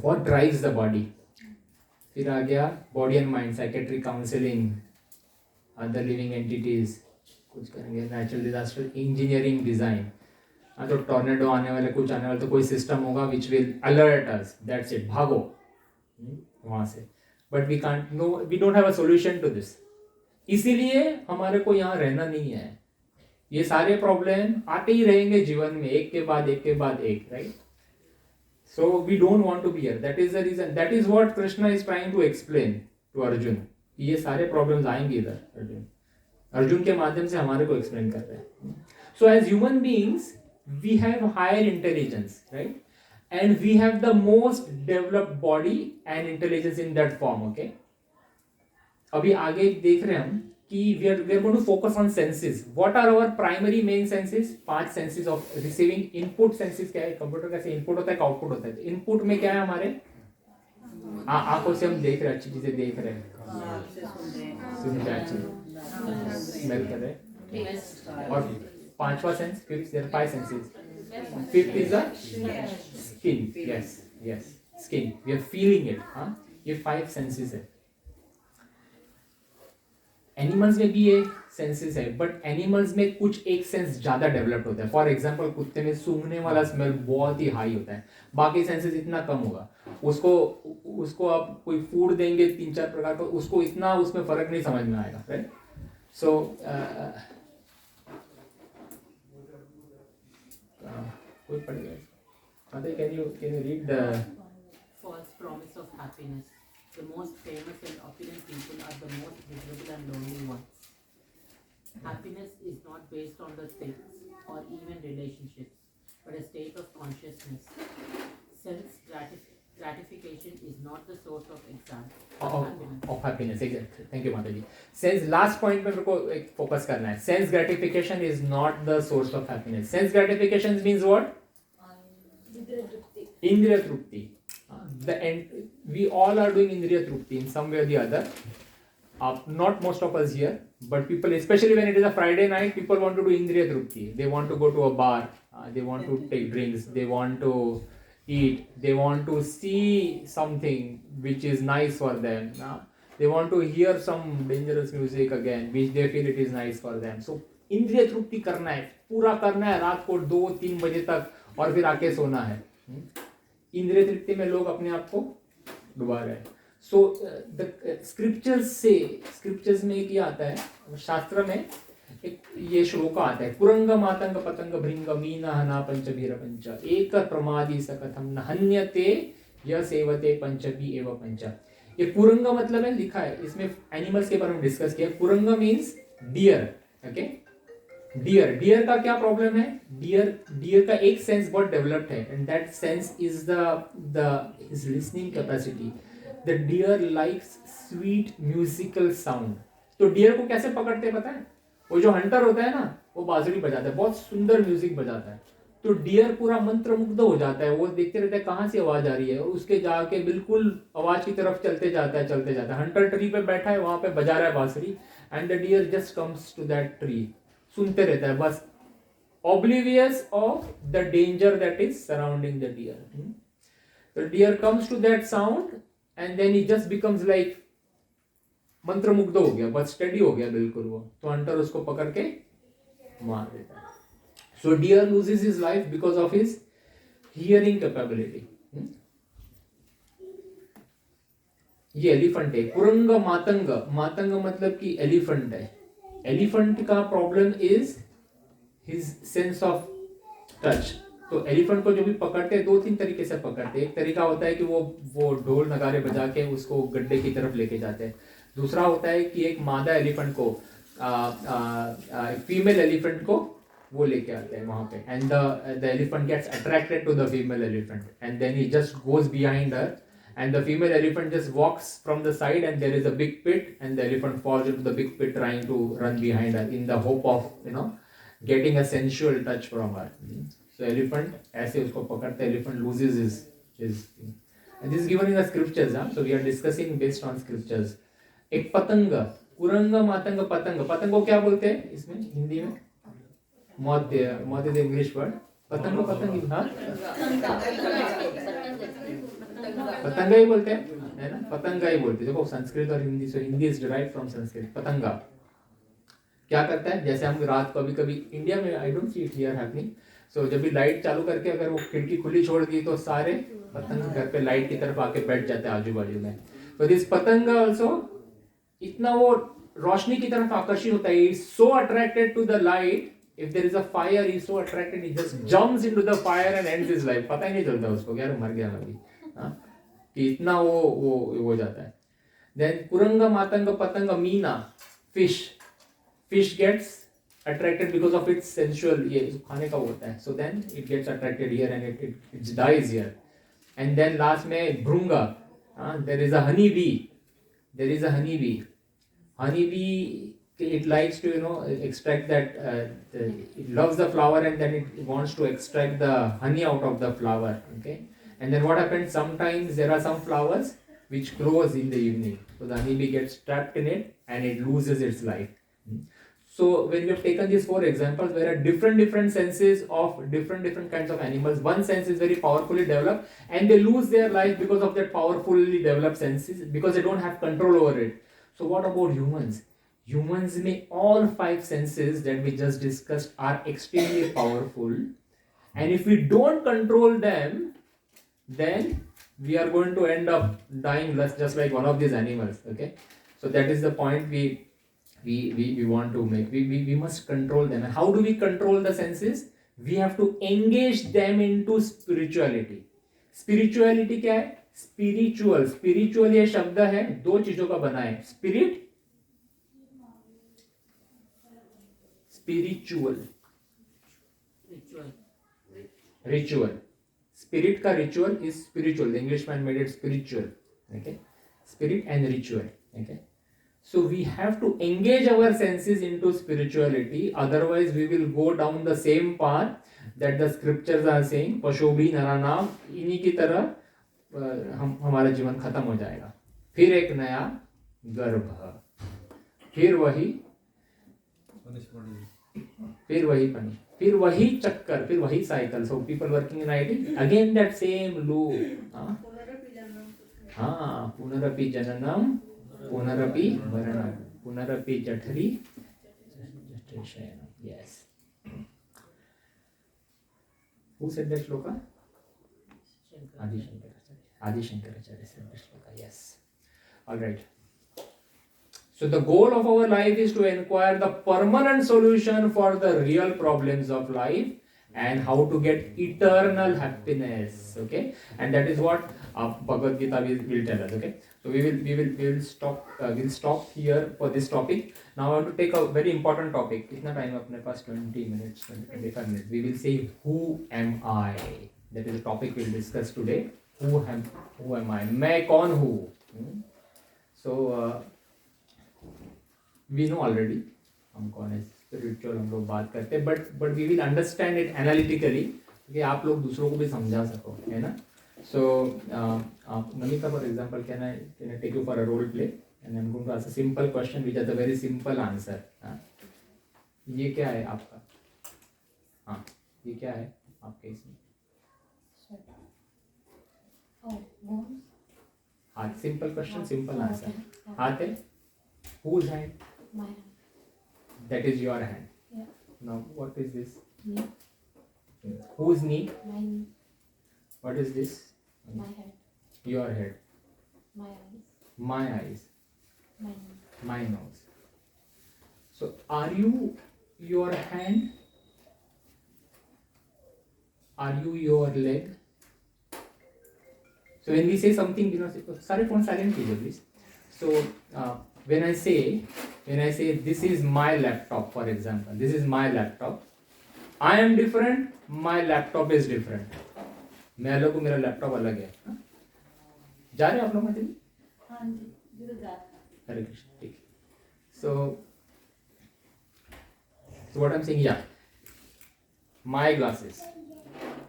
what drives the body. फिर आ गया body and mind, psychiatric counseling, other living entities, कुछ करेंगे, natural disaster, engineering design. हाँ, तो टॉर्नेडो आने वाले, कुछ आने वाले, तो कोई सिस्टम होगा which will alert us. That's it, भागो वहाँ से. But we don't have a solution to this. इसीलिए हमारे को यहाँ रहना नहीं है. ये सारे प्रॉब्लम आते ही रहेंगे जीवन में, एक के बाद एक, right? So we don't want to be here. That is the reason. That is what Krishna is trying to explain to Arjun. ये सारे प्रॉब्लम्स आएंगे इधर. अर्जुन के माध्यम से हमारे को एक्सप्लेन कर रहे हैं. So as human beings we have higher intelligence, right? And we have the most developed body and intelligence in that form. Okay, अभी आगे देख रहे हैं हम कि we are going to focus on senses. What are our primary main senses? 5 senses of receiving input. senses क्या है? कंप्यूटर कैसे इनपुट होता है, आउटपुट होता है. इनपुट में क्या है हमारे? आंखों से हम देख रहे हैं, अच्छी चीजें देख रहे हैं, सुन रहे हैं, अच्छी स्मेल कर रहे हैं. और 5वां sense, fifth, there are 5 senses. Fifth is the skin. Yes, skin. We are feeling it. हाँ, ये 5 senses है. एनिमल्स में भी ये सेंसेस है, बट एनिमल्स में कुछ एक सेंस ज्यादा डेवलप्ड होता है. फॉर एग्जांपल, कुत्ते में सूंघने वाला स्मेल बहुत ही हाई होता है, बाकी सेंसेस इतना कम होगा. उसको आप कोई फूड देंगे 3-4 प्रकार का, उसको इतना उसमें फर्क नहीं समझ में आएगा, राइट? सो कोई पढ़ेगा, can you read the False promise of happiness. The most famous and opulent people are the most miserable and lonely ones. Happiness is not based on the things or even relationships, but a state of consciousness. Sense gratification is not the source of happiness. Of happiness, exactly. Thank you, Mataji. Sense, last point पे मेरे को एक focus करना है. Sense gratification is not the source of happiness. Sense gratification means what? Indriya trupti. We all are doing Indriya Trupti in some way or the other. Not most of us here, but people, especially when it is a Friday night, people want to do Indriya Trupti. They want to go to a bar, they want to take drinks, they want to eat, they want to see something which is nice for them. They want to hear some dangerous music again, which they feel it is nice for them. So Indriya Trupti करना है, पूरा करना है रात को 2-3 बजे तक, और फिर आके सोना है. इंद्रिय तृप्ति में लोग अपने आप को डुबा रहे हैं. सो द स्क्रिप्चर्स में एक ये आता है, शास्त्र में एक ये श्लोक आता है, कुरंग मातंग पतंग भृंग मीना हना पंचभीर पंच एक प्रमादी सकथम न हन्यते य सेवते पंचभी एव पंच. ये कुरंग मतलब है, लिखा है इसमें एनिमल्स के बारे में डिस्कस किया. कुरंग मीन्स डियर. ओके, डियर का क्या प्रॉब्लम है? डियर का एक सेंस बहुत डेवलप्ड है, and that sense is the his listening capacity. The deer likes sweet musical sound. तो डियर को कैसे पकड़ते हैं पता है? वो जो हंटर होता है ना, वो बांसुरी बजाता है, बहुत सुंदर म्यूजिक बजाता है. तो डियर पूरा मंत्रमुग्ध हो जाता है, वो देखते रहता है कहाँ से आवाज आ रही है, और उसके जाके बिल्कुल आवाज की तरफ चलते जाता है. हंटर ट्री पे बैठा है, वहां पे बजा रहा है बांसुरी, and the deer just comes to that tree, सुनते रहता है बस, oblivious of the danger that is surrounding the deer. The deer comes to that sound and then he just becomes like मंत्रमुग्ध हो गया, बस स्टडी हो गया बिल्कुल वो. तो हंटर उसको पकड़ के मार देता है. So deer loses his life because of his hearing capability. ये एलिफेंट है. कुरंग मातंग, मातंग मतलब कि एलिफेंट है. एलिफेंट का problem is his sense of touch. तो एलिफेंट को जो भी पकड़ते हैं, 2-3 तरीके से पकड़ते हैं. एक तरीका होता है कि वो ढोल नगारे बजा के उसको गड्ढे की तरफ लेके जाते हैं. दूसरा होता है कि एक मादा एलिफेंट को, फीमेल एलिफेंट को वो लेके आते हैं वहां पे, and the elephant gets attracted to the female elephant and then he just goes behind her, and the female elephant just walks from the side and there is a big pit and the elephant falls into the big pit trying to run behind her in the hope of getting a sensual touch from her. So elephant ऐसे उसको पकड़ते, elephant loses his and this is given in the scriptures. So we are discussing based on scriptures. एक पतंग, कुरंग मातंग पतंग. पतंग को क्या बोलते हैं इसमें हिंदी में? मौत इज इंग्लिश वर्ड. पतंग पतंग हाँ पतंगा ही बोलते हैं, है ना? पतंगा ही बोलते हैं. देखो संस्कृत और Hindi, so Hindi is derived from Sanskrit. पतंगा क्या करता है? जैसे हम रात को कभी इंडिया में, I don't see it here happening, so जब भी लाइट चालू करके अगर वो खिड़की खुली छोड़ दी तो सारे पतंग घर पे लाइट की तरफ आके बैठ जाते हैं आजू बाजू में. तो दिस पतंगा ऑल्सो इतना वो रोशनी की तरफ आकर्षित होता है. Is so attracted to the light. If there is a fire, he is so attracted, he just jumps into the fire and ends his life. पता ही नहीं चलता उसको यार मर गया अभी, कि इतना वो हो जाता है. Then कुरंग मातंग पतंग Meena, fish gets attracted because of its sensual, ये खाने का होता है. So then it gets attracted here and it dies here. And then last में भृंगा, there is a honeybee. Honeybee, it likes to extract that it loves the flower and then it wants to extract the honey out of the flower. Okay, and then what happens, sometimes there are some flowers which grows in the evening, so the honeybee gets trapped in it and it loses its life. So when we have taken these 4 examples, there are different senses of different kinds of animals. One sense is very powerfully developed and they lose their life because of that powerfully developed senses, because they don't have control over it. So what about humans? Humans में all 5 senses that we just discussed are extremely powerful, and if we don't control them, then we are going to end up dying just like one of these animals. Okay, so that is the point we want to make. We must control them. And how do we control the senses? We have to engage them into spirituality. Spirituality क्या है? Spiritual ये शब्द है, 2 चीजों का बना है. Ritual. Spirit का ritual is spiritual. The Englishman made it spiritual. Okay, spirit and ritual. Okay, so we have to engage our senses into spirituality. Otherwise, we will go down the same path that the scriptures are saying. पशुभी नरानाम, इन्हीं की तरह हमारा जीवन खत्म हो जाएगा. फिर एक नया गर्भ, फिर वही पनी, फिर वही चक्कर, फिर वही cycle. So people working in IT, again that same loop. पुनरपि जननम पुनरपि मरणम पुनरपि जठरी शयनम. Yes. Who said that shloka? Adi Shankaracharya said this shloka. Yes. All right. So the goal of our life is to inquire the permanent solution for the real problems of life and how to get eternal happiness. Okay, and that is what Bhagavad Gita will tell us. Okay, so we will stop here for this topic. Now I want to take a very important topic. Kitna time है अपने पास? 20 minutes, 25 minutes. We will say who am I? That is the topic we will discuss today. Who am I? मैं कौन हूँ? So we know already हम कौन है. स्पिरिचुअल हम लोग बात करते हैं, but we will understand it analytically कि आप लोग दूसरों को भी समझा सको, है ना. So Namita for example can I take you for a role play and I am going to ask a simple question which has a very simple answer. ये क्या है आपका? हाँ, ये क्या है आपके इसमें? हाथ. Simple question, simple answer. हाथ है. Whose hand? My hand. That is your hand. Yeah. Now what is this? Knee. Whose knee? My knee. What is this? My head. Your head. My eyes. My eyes. My nose. My nose. So are you your hand? Are you your leg? So when we say something, you know, sorry, phone silent कीजिए please. So when I say this is my laptop, for example, this is my laptop. I am different. My laptop is different. मैं अलग हूँ, मेरा लैपटॉप अलग है. जा रहे हैं आप लोग मत? हाँ जी, हरे कृष्ण. ठीक. So what I'm saying, yeah, my glasses.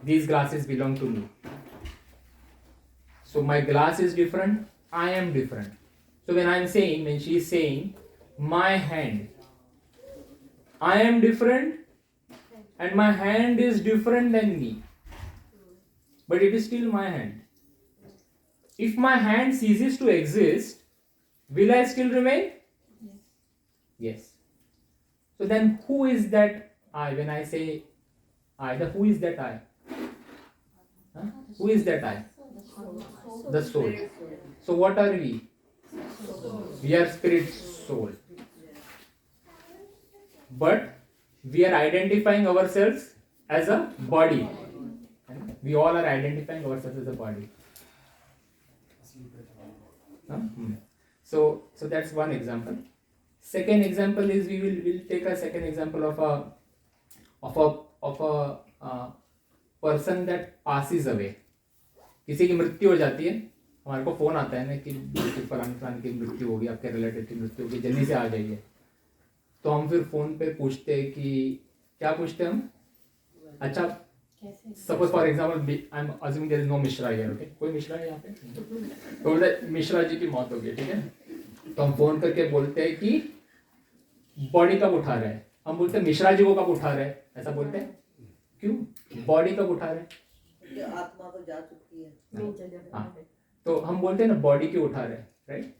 These glasses belong to me. So my glass is different. I am different. So when she is saying, my hand, I am different and my hand is different than me. But it is still my hand. If my hand ceases to exist, will I still remain? Yes. So then who is that I? When I say I, who is that I? Huh? Who is that I? The soul. So what are we? We are spirit soul. But we are identifying ourselves as a body. We all are identifying ourselves as a body. So that's one example. Second example is we'll take a second example of a person that passes away. किसी की मृत्यु हो जाती है, हमारे को फोन आता है ना कि फलान की मृत्यु होगी, आपके रिलेटिव की मृत्यु होगी, जल्दी से आ जाइए. तो हम फिर फोन पे पूछते हैं कि क्या पूछते हैं हम? अच्छा, suppose for example I am assuming there is no Mishra here. Okay, कोई मिश्रा है यहाँ पे? तो मिश्रा जी की मौत हो गई, ठीक है. तो हम फोन करके बोलते हैं कि बॉडी कब उठा रहे हैं. हम बोलते हैं मिश्रा जी को कब उठा रहे हैं, ऐसा बोलते हैं. क्यों? बॉडी कब उठा रहे हैं? आत्मा तो जा चुकी है. हाँ, तो हम बोलते हैं ना बॉडी क्यों उठा रहे हैं, राइट.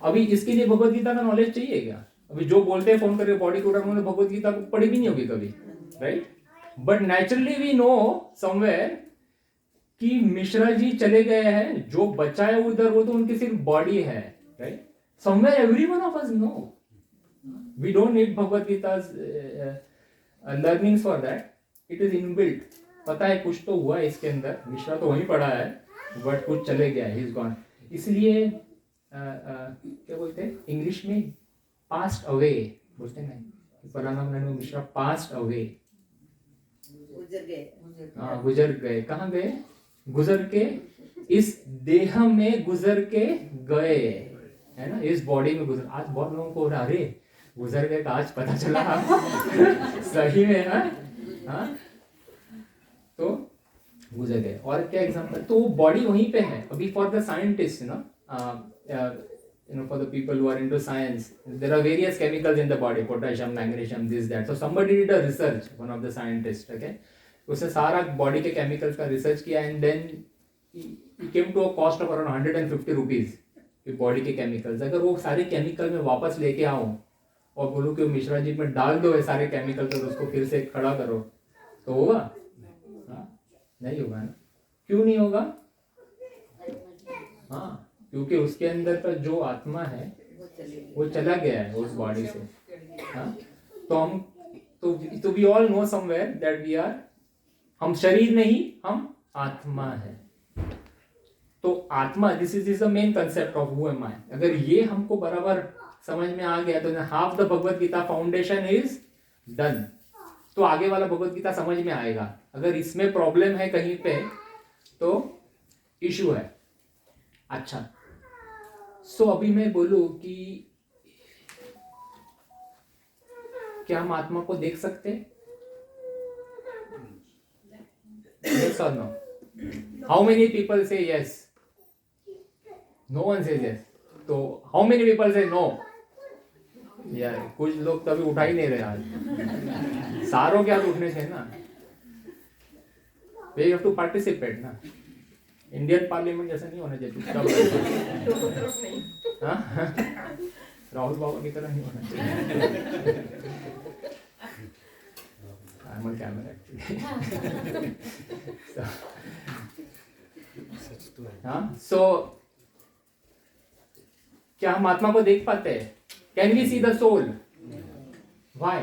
अभी इसके लिए भगवत गीता का नॉलेज चाहिए क्या? अभी जो बोलते हैं फोन करके बॉडी को उठा, उन्होंने भगवत गीता को पढ़ी भी नहीं होगी कभी, right. But naturally we know somewhere कि मिश्रा जी चले गए हैं, जो बचा है उधर वो तो उनकी सिर्फ बॉडी है, right. Somewhere everyone of us know. We don't need Bhagavad Gita's learnings for that. It is inbuilt. पता है कुछ तो हुआ है इसके अंदर. मिश्रा तो वहीं पड़ा है, बट कुछ चले गया है, he is gone. इसलिए क्या बोलते हैं इंग्लिश में? passed away बोलते हैं ना. फलाना मिश्रा passed away. गुजर गए. कहाँ गए? गुजर के इस देह में गुजर के गए, है ना. इस बॉडी में गुजर. आज बहुत लोगों को अरे गुजर गए का आज पता चला. सही में है. हाँ, तो गुजर गए. और क्या एग्जांपल? तो बॉडी वहीं पे है. अभी for the scientist, for the people who are into science, there are various chemicals in the body, potassium, magnesium, this, that. So somebody did a research, one of the scientists, okay. उसने सारा बॉडी के केमिकल्स का रिसर्च किया and then he came to a cost of around 150 rupees कि बॉडी के केमिकल्स. अगर वो सारे केमिकल में वापस लेके आओ और बोलूँ कि मिश्रा जी में डाल दो ये सारे केमिकल, तो उसको फिर से खड़ा करो, तो होगा? हाँ, नहीं होगा ना. क्यों नहीं होगा? हाँ, क्योंकि उसके अंदर का जो आत्मा है वो चला गया है उस बॉडी से। हाँ, तो हम तो we all know somewhere that we are, हम शरीर नहीं, हम आत्मा है। तो आत्मा, this is the main concept of who am I. अगर ये हमको बराबर समझ में आ गया तो half the Bhagavad Gita foundation is done. तो आगे वाला भगवत गीता समझ में आएगा। अगर इसमें प्रॉब्लम है कहीं पे तो इशू है। अच्छा, सो अभी मैं बोलूं कि क्या हम आत्मा को देख सकते हैं? Yes or no? How many people say yes? No one says yes. तो how many people say no? यार कुछ लोग तभी उठा ही नहीं रहे आज। सारों के हाथ उठने से ना, we have to participate ना। इंडियन पार्लियामेंट जैसा नहीं होना चाहिए चुपचाप। हाँ? राहुल बाबा की तरह नहीं होना चाहिए। I'm on camera actually. हाँ, so क्या हम आत्मा को देख पाते हैं? Can we see the soul? Why?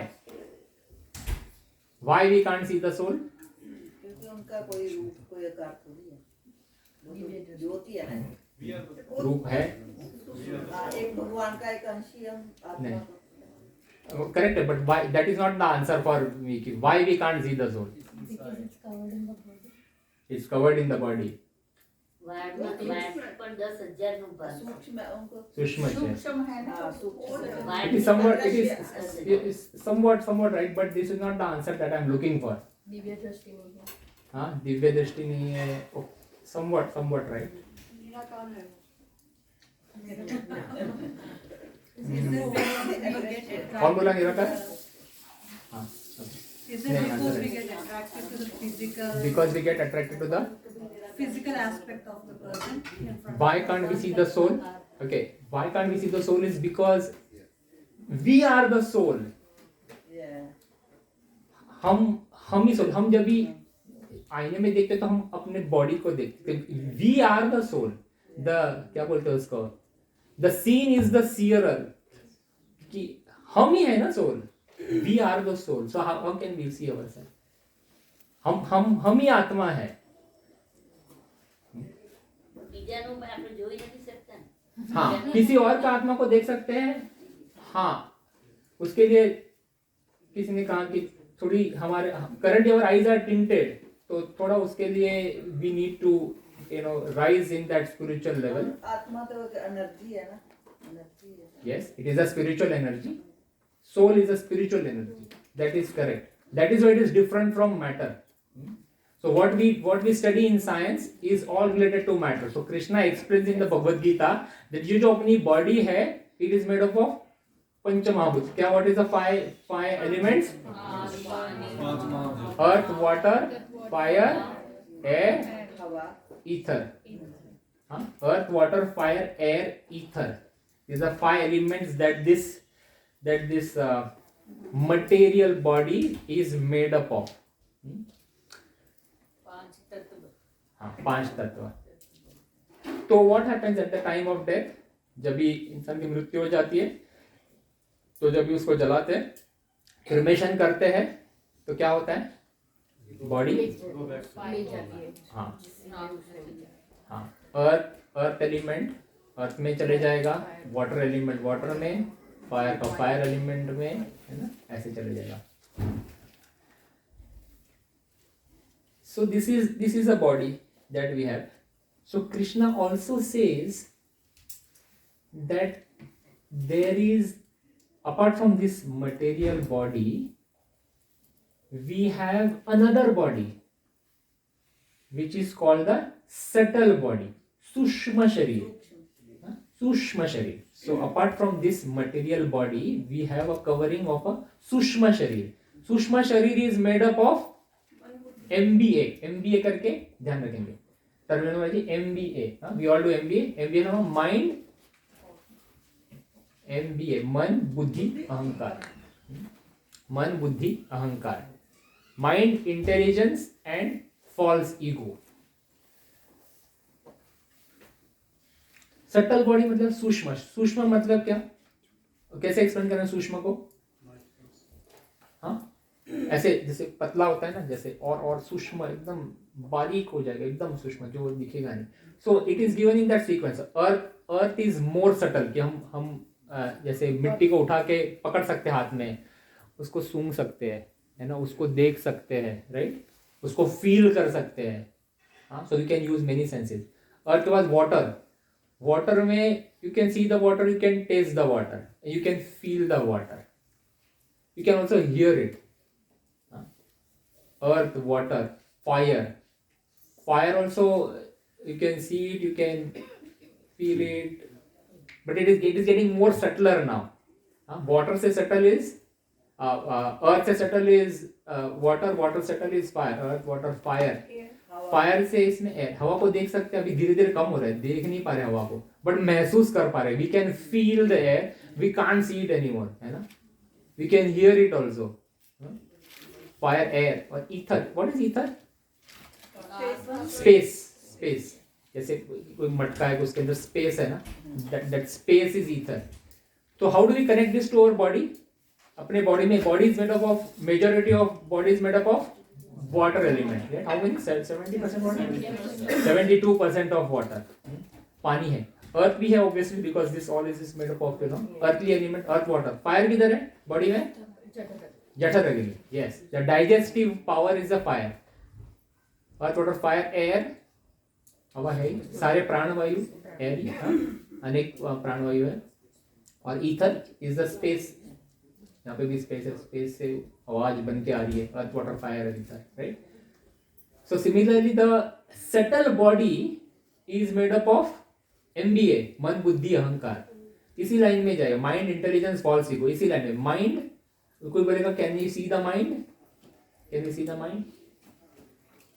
Why we can't see the soul? क्योंकि उनका कोई रूप, कोई आकार थोड़ी है, वो तो ज्योति है ना। रूप है, एक भगवान का एक अंश ही हम आत्मा नहीं। को। correct, but why? That is not the answer for me. Why we can't see the soul? Because it's covered in the body. It's covered in the body. પણ 10,000 નું ભાગ सूक्ष्म है उनको। सूक्ष्म है। हाँ, सूक्ष्म। It is somewhat, it is somewhat right, but this is not the answer that I am looking for. દિવ્ય દ્રષ્ટિ નહીં है। हाँ, दिव्य दृष्टि नहीं है। somewhat right. कौन बोला निराकार? हाँ, नहीं, answer है। Because we get attracted to the physical aspect of the person in front. why can't we see the soul? Okay, why can't we see the soul is because we are the soul. Yeah. हम ही सोल। हम जब भी आईने में देखते तो हम अपने बॉडी को देखते। We are the soul. The क्या बोलते हैं उसको, the seen is the seer, कि हम ही है ना soul. We are the soul. So how can we see ourself? हम ही आत्मा है। બીજાનું પણ આપણે જોઈ નથી શકતા ને। हाँ, किसी और का आत्मा को देख सकते हैं। हाँ, उसके लिए किसी ने कहा कि थोड़ी हमारे current your eyes are tinted, तो थोड़ा उसके लिए we need to rise in that spiritual level. आत्मा तो एक एनर्जी है ना, एनर्जी है। Yes, it is a spiritual energy. Soul is a spiritual energy. That is correct. That is why it is different from matter. So what we study in science is all related to matter. So Krishna explains in the Bhagavad Gita that ये जो अपनी body है, it is made up of पंच महाभूत। क्या? What is the five elements? Earth, water, fire, air, हवा। ether. हाँ? Earth, water, fire, air, ether. These are 5 elements that this material body is made up of. हाँ, 5 तत्व। तो what happens at the time of death? जब भी इंसान की मृत्यु हो जाती है, तो जब भी उसको जलाते हैं, क्रिमेशन करते हैं, तो क्या होता है? बॉडी हाँ हाँ, अर्थ एलिमेंट अर्थ में चले जाएगा, वाटर एलिमेंट वाटर में, फायर का फायर एलिमेंट में, है ना, ऐसे चले जाएगा। So this is a body that we have. So Krishna also says that there is, apart from this material body, we have another body which is called the subtle body, Sushma Sharir. Sushma Sharir. So apart from this material body, we have a covering of a Sushma Sharir. Sushma Sharir is made up of MBA करके ध्यान रखेंगे terminology. MBA, we all do MBA का माइंड, MBA मन बुद्धि अहंकार, मन बुद्धि अहंकार, mind intelligence and false ego. Subtle body मतलब सूक्ष्म, सूक्ष्म मतलब क्या, कैसे एक्सप्लेन करना सूक्ष्म को? हाँ, ऐसे जैसे पतला होता है ना, जैसे और सूक्ष्म एकदम बारीक हो जाएगा, एकदम सूक्ष्म जो दिखेगा नहीं. So it is given in that sequence. Earth is more subtle कि हम जैसे मिट्टी को उठा के पकड़ सकते हैं हाथ में, उसको सूंघ सकते हैं, है ना, उसको देख सकते हैं, राइट, उसको फील कर सकते हैं. हाँ, so you can use many senses. Earth के बाद वाटर में you can see the water, you can taste the water, you can feel the water, you can also hear it. Earth, water, fire also you can see it, you can feel it, but it is getting more subtler now. Water se subtle is earth se subtle is water subtle is fire. Earth, water, fire से इसमें air. हवा को देख सकते हैं, अभी धीरे धीरे कम हो रहा है, देख नहीं पा रहे हवा को, बट महसूस कर पा रहे. We can feel the air, we can't see it anymore, है ना. We can hear it also. Fire, air और ether. What is ether? Space. जैसे कोई मटका है, उसके अंदर space है ना. That space is ether. So how do we connect this to our body? अपने body में, body is made up of, majority of body is made up of water element. Right? How many? 70% water. 72% of water. पानी है. अर्थ भी है obviously because this all is made up of earthly element, earth, water. Fire किधर है बॉडी में? जठराग्नि. Yes, the digestive power is the fire. earth, water, fire, air, हवा है, सारे प्राणवायु एयर ही, अनेक प्राणवायु है. और ईथर इज द स्पेस, यहाँ पे भी स्पेस है, स्पेस से आवाज बन के आ रही है. Earth, water, fire, ether, right. So similarly the subtle body is made up of MBA, मन, बुद्धि, अहंकार. इसी लाइन में जाएगा. माइंड, इंटेलिजेंस, फॉल्स ईगो, इसी लाइन में. माइंड, कोई बोलेगा can you see the mind? Can you see the mind?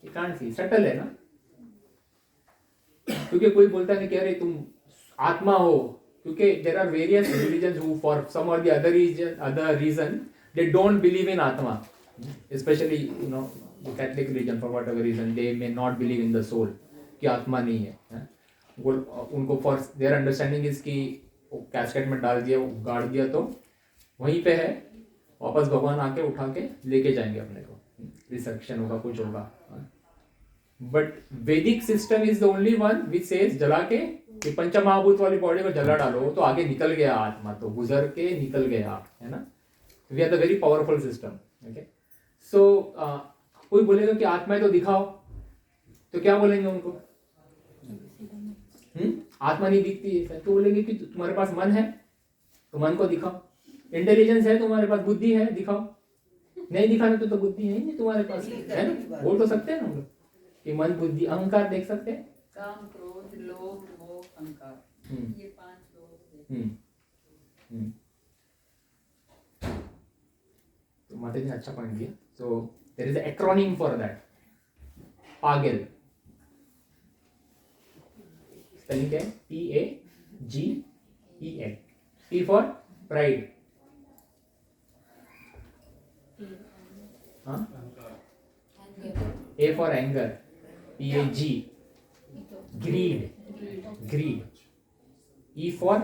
You can't see, subtle है ना. क्योंकि कोई बोलता नहीं कि अरे तुम आत्मा हो, क्योंकि there are various religions who for some और the other reason they don't believe in आत्मा, especially the Catholic religion. For whatever reason they may not believe in the soul, कि आत्मा नहीं है. उनको फॉर देयर अंडरस्टैंडिंग इज कि कैस्केट में डाल दिया, गाड़ दिया तो वहीं पे है, वापस भगवान आके उठा के लेके जाएंगे अपने को, रिसर्क्शन होगा, कुछ होगा. बट वैदिक system is the only one which says जला के कि पंचमहाभूत वाली बॉडी को जला डालो तो आगे निकल गया आत्मा, तो गुजर के निकल गया, है ना. We are the very powerful system. Okay, so कोई बोलेगा कि आत्माएं तो दिखाओ, तो क्या बोलेंगे उनको? आत्मा नहीं दिखती है, तो बोलेंगे कि तुम्हारे पास मन है तो मन को दिखाओ. इंटेलिजेंस है तुम्हारे पास, बुद्धि है, दिखाओ. नहीं दिखाने तो बुद्धि है नहीं तुम्हारे पास, है ना. बोल तो सकते हैं ना हम लोग कि मन, बुद्धि, अहंकार देख सकते हैं. काम, क्रोध, लोभ, मोह, अहंकार, ये 5 लोग. तो माता जी ने अच्छा पॉइंट दिया. So there is an acronym for that, पागल. स्पेलिंग है PAGEL. P for pride. A for anger. PAG. Greed. E for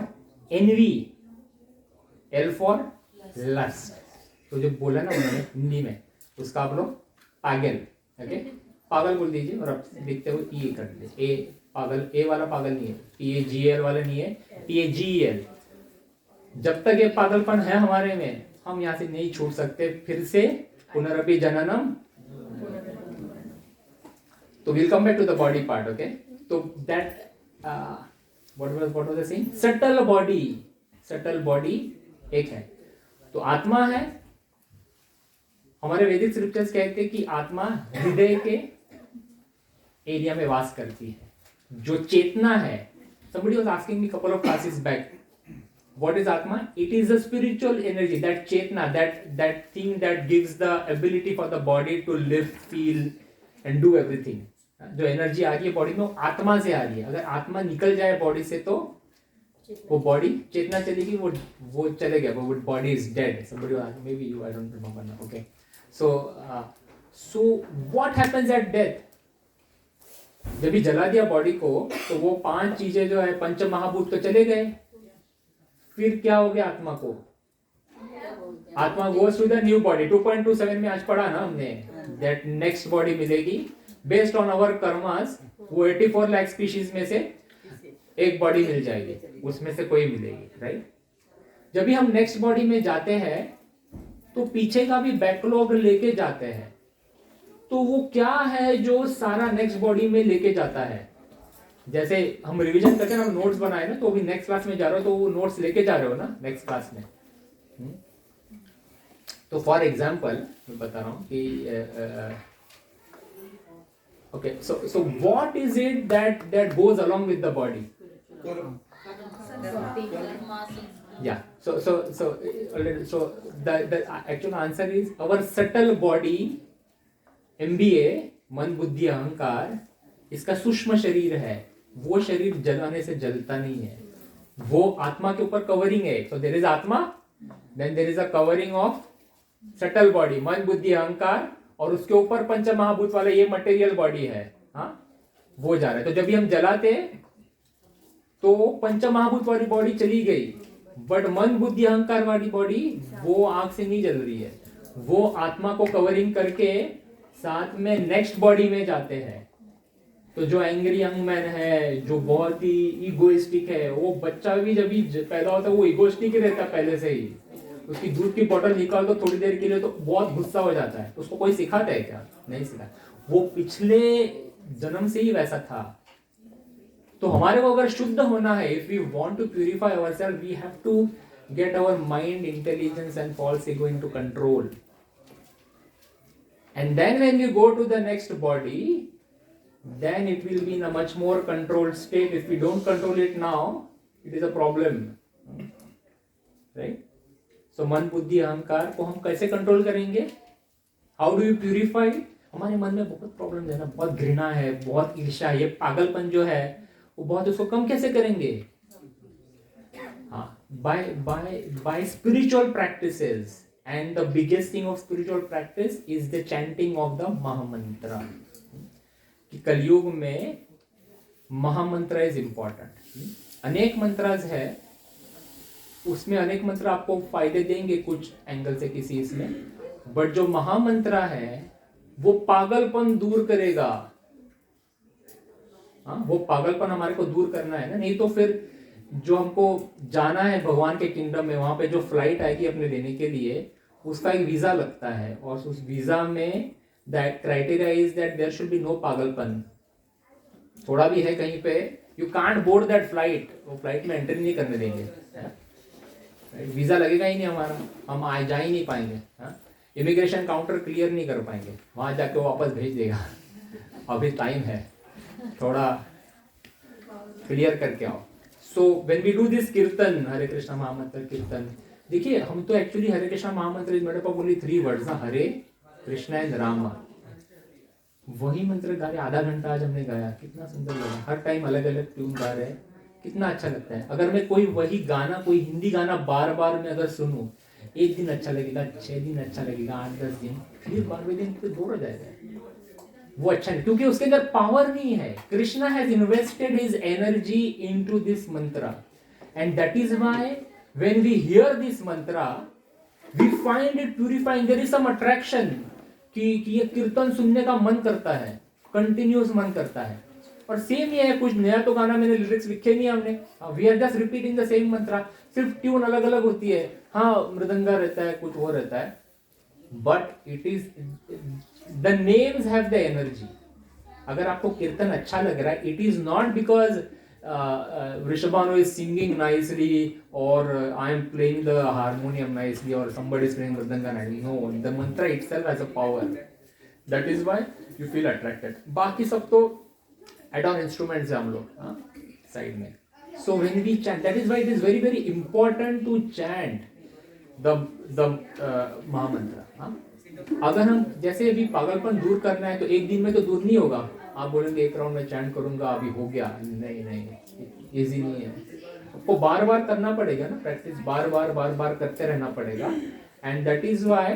envy. L for lust. तो जो बोला ना उन्होंने हिंदी में, उसका आप लोग पागल. ओके, पागल बोल दीजिए और आप देखते हुए E कर दीजिए. A पागल, ए वाला पागल नहीं है, PAGL वाला नहीं है, PAGEL. जब तक ये पागलपन है हमारे में, हम यहाँ से नहीं छूट सकते. फिर से पुनरपि जननम. तो will come back to the body part. Okay, तो that what was the saying, subtle body एक है. तो आत्मा है. हमारे वैदिक स्क्रिप्चर्स कहते हैं कि आत्मा हृदय के एरिया में वास करती है. जो चेतना है, somebody was asking me couple of classes back, what is atma? It is a spiritual energy, that chetna, that thing that gives the ability for the body to live, feel and do everything. जो एनर्जी आ रही है बॉडी में, वो आत्मा से आ रही है. अगर आत्मा निकल जाए बॉडी से तो वो बॉडी, चेतना चलेगी, वो चले गया, वो body is dead. somebody was asking, maybe you, I don't remember now. Okay, so what happens at death? जब भी जला दिया बॉडी को तो वो 5 चीजें जो है पंच महाभूत तो चले गए, फिर क्या हो गया आत्मा को? आत्मा goes to the new body. 2.27 में आज पढ़ा ना हमने, दैट नेक्स्ट बॉडी मिलेगी बेस्ड ऑन आवर कर्मास। वो 84 लाख स्पीशीज में से एक बॉडी मिल जाएगी, उसमें से कोई मिलेगी, राइट। जब भी हम नेक्स्ट बॉडी में जाते हैं तो पीछे का भी बैकलॉग लेके जाते हैं। तो वो क्या है जो सारा नेक्स्ट बॉडी में लेके जाता है? जैसे हम रिवीजन करते हैं, हम नोट्स बनाए ना, तो अभी नेक्स्ट क्लास में जा रहे हो तो वो नोट्स लेके जा रहे हो ना नेक्स्ट क्लास में। तो फॉर एग्जाम्पल मैं बता रहा हूं कि okay, so what is it that goes along with the body? Yeah. So the actual answer is our subtle body, MBA, मन बुद्धि अहंकार, इसका सूक्ष्म शरीर है। वो शरीर जलाने से जलता नहीं है, वो आत्मा के ऊपर कवरिंग है। So there is आत्मा, then there is a covering of subtle body, मन बुद्धि अहंकार, और उसके ऊपर पंच महाभूत वाला ये मटेरियल बॉडी है। हाँ, वो जा रहा है। तो जब भी हम जलाते तो पंच महाभूत वाली बॉडी चली गई, बट मन बुद्धि अहंकार वाली बॉडी वो आग से नहीं जल रही है, वो आत्मा को कवरिंग करके साथ में नेक्स्ट बॉडी में जाते हैं। तो जो एंग्री यंग मैन है, जो बहुत ही इगोइस्टिक है, वो बच्चा भी जब भी पैदा होता है वो इगोइस्टिक ही रहता है पहले से ही। उसकी दूध की बोतल निकाल दो थोड़ी देर के लिए तो बहुत गुस्सा हो जाता है। उसको कोई सिखाता है क्या? नहीं सिखा, वो पिछले जन्म से ही वैसा था। तो हमारे को अगर शुद्ध होना है, if we want to purify ourself, we have to get our mind, intelligence and false ego into control. And then when we go to the next body, then it will be in a much more controlled state. If we don't control it now, it is a problem, right? So मन बुद्धि अहंकार को हम कैसे कंट्रोल करेंगे? How do you purify? हमारे मन में बहुत प्रॉब्लम है ना, बहुत घृणा है, बहुत ईर्ष्या है, ये पागलपन जो है वो बहुत, उसको कम कैसे करेंगे? हाँ, by spiritual practices, and the biggest thing of spiritual practice is the chanting of the Mahamantra. कि कलयुग में महामंत्र इज इंपॉर्टेंट। अनेक मंत्रास है, उसमें अनेक मंत्र आपको फायदे देंगे कुछ एंगल से किसी इसमें, बट जो महामंत्र है वो पागलपन दूर करेगा। हाँ, वो पागलपन हमारे को दूर करना है ना, नहीं तो फिर जो हमको जाना है भगवान के किंगडम में, वहां पे जो फ्लाइट आएगी अपने लेने के लिए, उसका एक वीजा लगता है, और उस वीजा में that criteria is that there should be no पागलपन। थोड़ा भी है कहीं पे, you can't board that flight, वो फ्लाइट में एंट्री नहीं करने देंगे, वीजा लगेगा ही नहीं हमारा, हम जा ही नहीं पाएंगे। इमिग्रेशन काउंटर क्लियर नहीं कर पाएंगे, वहां जाके वो वापस भेज देगा। अभी टाइम है, थोड़ा क्लियर करके आओ। So when we do this kirtan, Hare Krishna महामंत्र कीर्तन, देखिए हम तो एक्चुअली हरे कृष्ण महामंत्र is made up of only 3 words ना, हरे कृष्णा एंड रामा। वही मंत्र गा रहे, आधा घंटा आज हमने गाया, कितना सुंदर लगा। हर टाइम अलग अलग ट्यून गा रहे हैं, कितना अच्छा लगता है। अगर मैं कोई वही गाना, कोई हिंदी गाना बार बार में अगर सुनूं, एक दिन अच्छा लगेगा, 6 दिन अच्छा लगेगा, 8-10 दिन, फिर 12वें दिन फिर बोर हो जाएगा, वो अच्छा नहीं, क्योंकि उसके अंदर पावर नहीं है। Krishna has invested his energy into this mantra, and that is why when we hear this mantra we find it purifying. There is some attraction कि ये कीर्तन सुनने का मन करता है, कंटिन्यूस मन करता है। और सेम ये है, कुछ नया तो गाना मैंने लिरिक्स लिखे नहीं हमने, we are just repeating the same mantra, सिर्फ ट्यून अलग अलग होती है। हाँ, मृदंगा रहता है, कुछ और रहता है, but it is the names have the energy. अगर आपको कीर्तन अच्छा लग रहा है, it is not because Rishabhanu is singing nicely, or I am playing the harmonium nicely, or somebody is playing mridanga nicely. No, the mantra itself has a power. That is why you feel attracted. बाकी सब तो add-on instruments है हम लोग साइड में। So when we chant, that is why it is very very important to chant the महामंत्र। अगर हम जैसे अभी पागलपन दूर करना है तो एक दिन में तो दूर नहीं होगा। आप बोलेंगे 1 राउंड में चैंट करूंगा अभी हो गया, नहीं, इजी नहीं है। आपको बार बार करना पड़ेगा ना, प्रैक्टिस बार बार करते रहना पड़ेगा। And that is why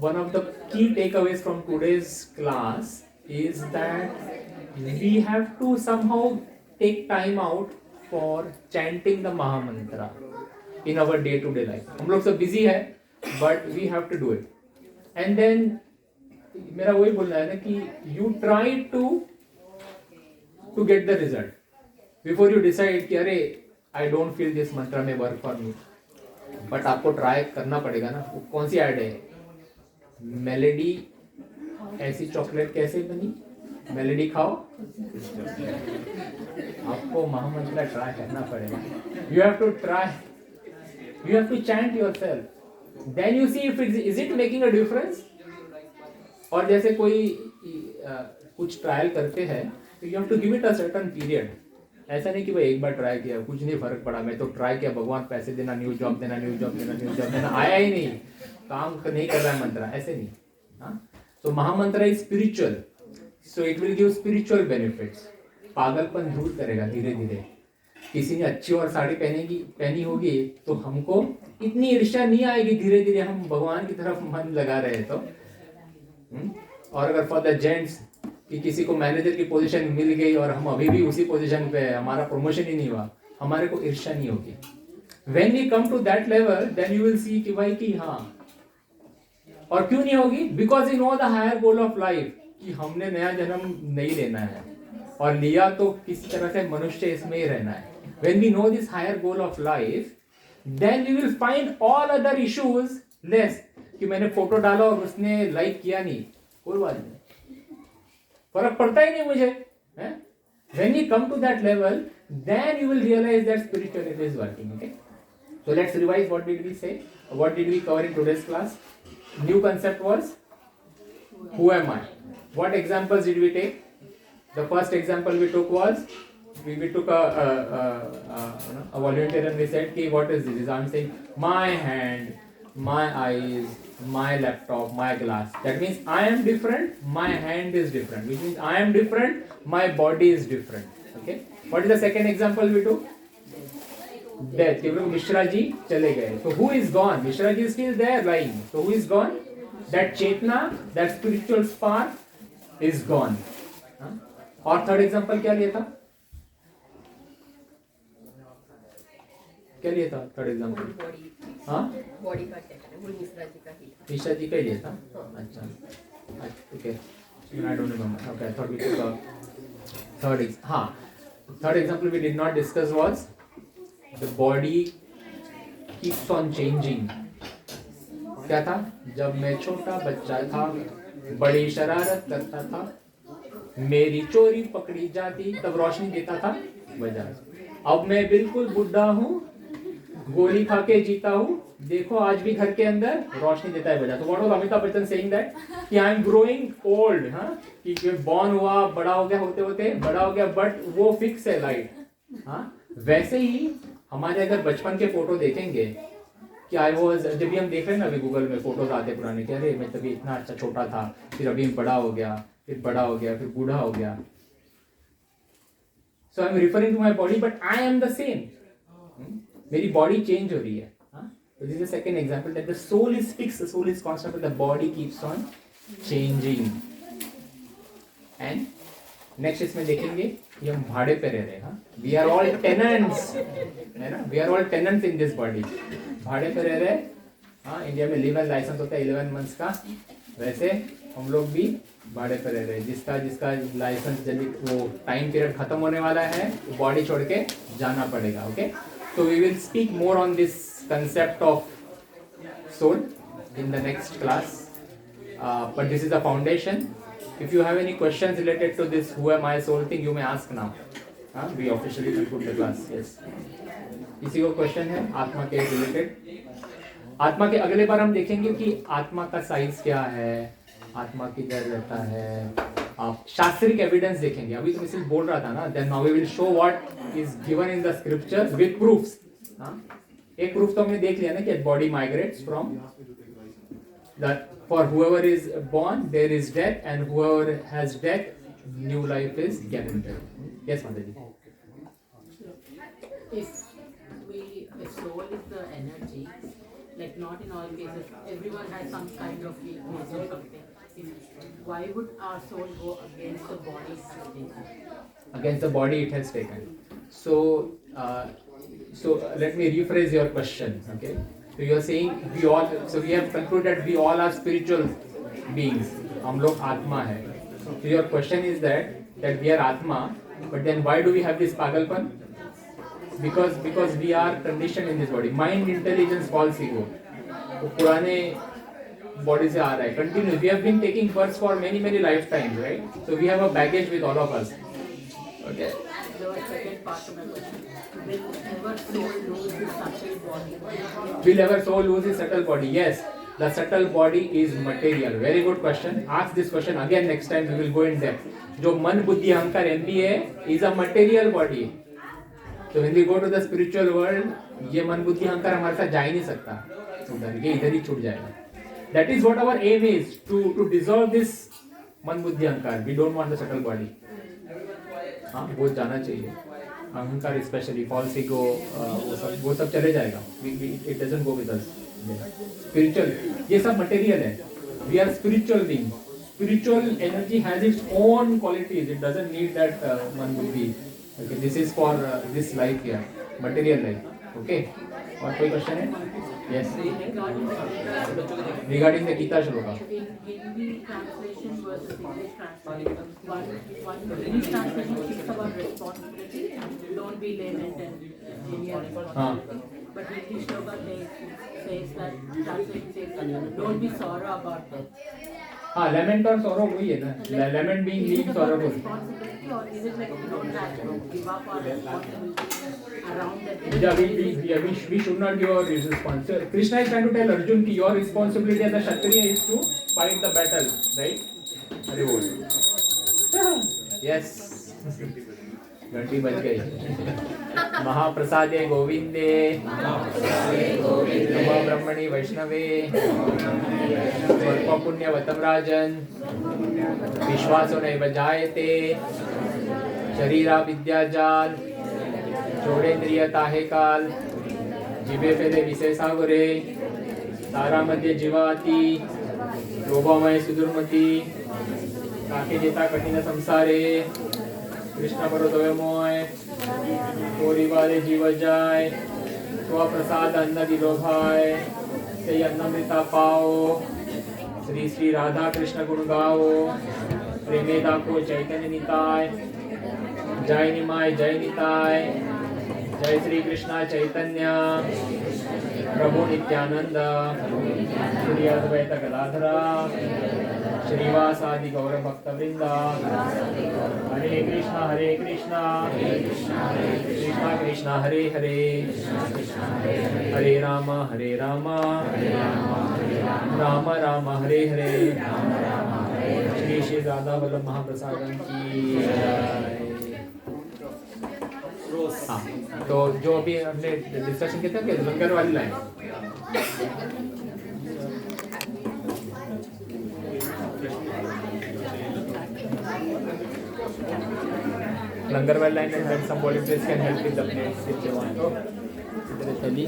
one of the key takeaways from today's class is that we have to somehow take time out for chanting the Mahamantra in our day-to-day life. हम लोग सब busy है, but we have to do it. And then मेरा वही बोलना है ना कि you try to get the result before you decide कि अरे I don't feel this mantra may work for me. But आपको ट्राई करना पड़ेगा ना. कौन सी ऐड है? मेलेडी ऐसी चॉकलेट कैसे बनी? मेलेडी खाओ. आपको महामंत्र ट्राई करना पड़ेगा. You have to try. You have to chant yourself. Then you see if is it making a difference. और जैसे कोई कुछ ट्रायल करते हैं तो you have to give it a certain period. ऐसा नहीं कि भाई एक बार ट्राई किया कुछ नहीं फर्क पड़ा, मैं तो ट्राई किया, भगवान पैसे देना, न्यू जॉब देना, न्यू जॉब देना, न्यू जॉब देना, आया ही नहीं, काम नहीं कर रहा है मंत्र, ऐसे नहीं. तो महामंत्र is spiritual, so it will give spiritual benefits. पागलपन दूर करेगा धीरे धीरे. किसी ने अच्छी और साड़ी पहनी होगी तो हमको इतनी ईर्ष्या नहीं आएगी, धीरे धीरे हम भगवान की तरफ मन लगा रहे तो. और अगर फॉर द जेंट्स कि किसी को मैनेजर की पोजीशन मिल गई और हम अभी भी उसी पोजीशन पे है, हमारा प्रमोशन ही नहीं हुआ, हमारे को ईर्ष्या नहीं होगी. When we come to that level then you will see कि भाई कि हाँ. और क्यों नहीं होगी? Because you know the higher goal of life कि हमने नया जन्म नहीं लेना है, और लिया तो किसी तरह से मनुष्य इसमें ही रहना है. When we know this higher goal of life then we will find all other issues less. कि मैंने फोटो डाला और उसने लाइक किया नहीं, कोई बात नहीं, फर्क पड़ता ही नहीं मुझे. When you come to that level, then you will realize that spirituality is working. Okay, so let's revise. What did we say? What did we cover in today's class? New concept was who am I? What examples did we take? The first example we took was we took a volunteer and we said, "Okay, what is this?" I'm saying my hand, my eyes, my laptop, my glass. That means I am different, my hand is different, which means I am different, my body is different. Okay, what is the second example we took? Death. केवल मिश्रा जी चले गए, so who is gone? Mishra ji is still there lying, so who is gone? That चेतना, that spiritual spark is gone. और थर्ड एग्जाम्पल क्या लिया था? क्या लिया था थर्ड एग्जाम्पल? हाँ, बॉडी का चेक वो मिश्रा जी का ही था. मिश्रा जी का ही लिया था. अच्छा, okay, I don't remember. Okay, I thought we took a third. हाँ, third example we did not discuss was the body keeps on changing. क्या था? जब मैं छोटा बच्चा था बड़ी शरारत करता था, मेरी चोरी पकड़ी जाती, तब रोशनी देता था बाजार. अब मैं बिल्कुल बुढ़ा हूँ, गोली खा के जीता हूँ, देखो आज भी घर के अंदर रोशनी देता है बाजार. तो what was Amitabh Bachchan saying that कि आई एम ग्रोइंग ओल्ड. हाँ, कि बॉर्न हुआ, बड़ा हो गया, होते होते बड़ा हो गया, बट वो फिक्स है लाइट. हाँ, वैसे ही हमारे अगर बचपन के फोटो देखेंगे कि आई वॉज, जब भी हम देख रहे हैं ना अभी गूगल में फोटोज आते पुराने, कि अरे मैं तभी इतना अच्छा छोटा था, फिर अभी बड़ा हो गया, फिर बड़ा हो गया, फिर बूढ़ा हो गया. So I am referring to my body but I am the same. मेरी बॉडी चेंज हो रही है. So this is the second example that the soul is fixed, the soul is constant, but the body keeps on changing. And next इसमें देखेंगे कि हम भाड़े पे रह रहे हैं. We are all tenants, है ना? We are all tenants in this body. भाड़े पे रह रहे. हाँ, इंडिया में लीव लाइसेंस होता है 11 मंथ्स का, वैसे हम लोग भी भाड़े पे रह रहे हैं. जिसका लाइसेंस जल्दी वो टाइम पीरियड खत्म होने वाला है, बॉडी छोड़ के जाना पड़ेगा. Okay, so we will speak more on this concept of soul in the next class, but this is the foundation. If you have any questions related to this who am I soul thing, you may ask now. We officially conclude the class. Yes, किसी को क्वेश्चन है आत्मा के रिलेटेड? आत्मा के अगले बार हम देखेंगे कि आत्मा का साइज क्या है, आत्मा किधर रहता है. आप शास्त्रिक एविडेंस देखेंगे. अभी तो मैं सिर्फ बोल रहा था ना. Then now we will show what is given in the scriptures with proofs. एक प्रूफ तो हमने देख लिया ना कि body migrates from that. For whoever is born there is death, and whoever has death new life is guaranteed. Yes Mata ji. If soul is the energy, like not in all cases, everyone has some kind of weakness or something. Why would our soul go against the body it has taken? Against the body it has taken. So let me rephrase your question. Okay, so you are saying we have concluded we all are spiritual beings. हम लोग आत्मा है. So your question is that we are आत्मा, but then why do we have this पागलपन? Because we are conditioned in this body. Mind, intelligence, false ego. तो पुराने body से आ रहा है. Continue. We have been taking births for many lifetimes, right? So we have a baggage with all of us. Okay. The second part of my question. Will ever soul lose its subtle body? Will ever soul lose its subtle body? Yes. The subtle body is material. Very good question. Ask this question again next time. We will go in depth. जो मन बुद्धि अहंकार MP है is a material body. So when we go to the spiritual world, ये मन बुद्धि अहंकार हमारे साथ जा ही नहीं सकता. उधर ये इधर ही छूट जाएगा. That is what our aim is, to dissolve this मन बुद्धि अहंकार. We don't want the subtle body. हाँ वो जाना चाहिए. अहंकार स्पेशली फॉल्स ईगो वो सब चले जाएगा. It doesn't go with us. Spiritual ये सब material है. We are spiritual beings. Spiritual energy has its own qualities. It doesn't need that मन बुद्धि. Okay, this is for this life here, material life. Okay. और कोई क्वेश्चन है? Yes. Regarding the Gita shloka. In Hindi translation versus English translation, one English translation speaks about responsibility. Don't be lament and in your responsibility. But Hindi shloka says that translation says don't be sorrow about death. हाँ, lament और sorrow वही है ना. Lament being being sorrowful. Responsibility, or is it like we don't have to give up our responsibility around that? Yeah, we should not give our responsibility. Krishna is trying to tell Arjun कि your responsibility as a Kshatriya is to fight the battle, right? Very good. Yes. घंटी बज गई. महाप्रसादे गोविंदे नमो ब्रह्मणि वैष्णवे स्वल्प पुण्यवतम राजन विश्वासो नैव जायते शरीरा विद्याजाल जोडेंद्रियता हे काल जिभे पेले विशेषावरे तारामध्ये जीवाती लोभामय सुदुर्मती काके जेता कठिन संसारे कृष्ण परोदयमोय कोरी वाले जीव जाय स्वप्रसाद अन्न दिलो भाय से अन्नमृता पाओ श्री श्री राधा कृष्ण गुण गाओ प्रेमे दाखो चैतन्य निताय जय निमाय जय निताय जय श्री कृष्ण चैतन्य प्रभु नित्यानंद श्री अद्वैत गदाधरा श्रीवासादि गौर भक्त वृंदा हरे कृष्णा कृष्णा कृष्णा हरे हरे हरे राम राम राम हरे हरे श्री श्री राधा वल्लभ महाप्रसादम की जय. हाँ, तो जो अभी हमने डिस्कशन किया था कि लंगर वाली लाइन लंगर वाली line and then some volunteers can help with the plates if they want to. इधर चली.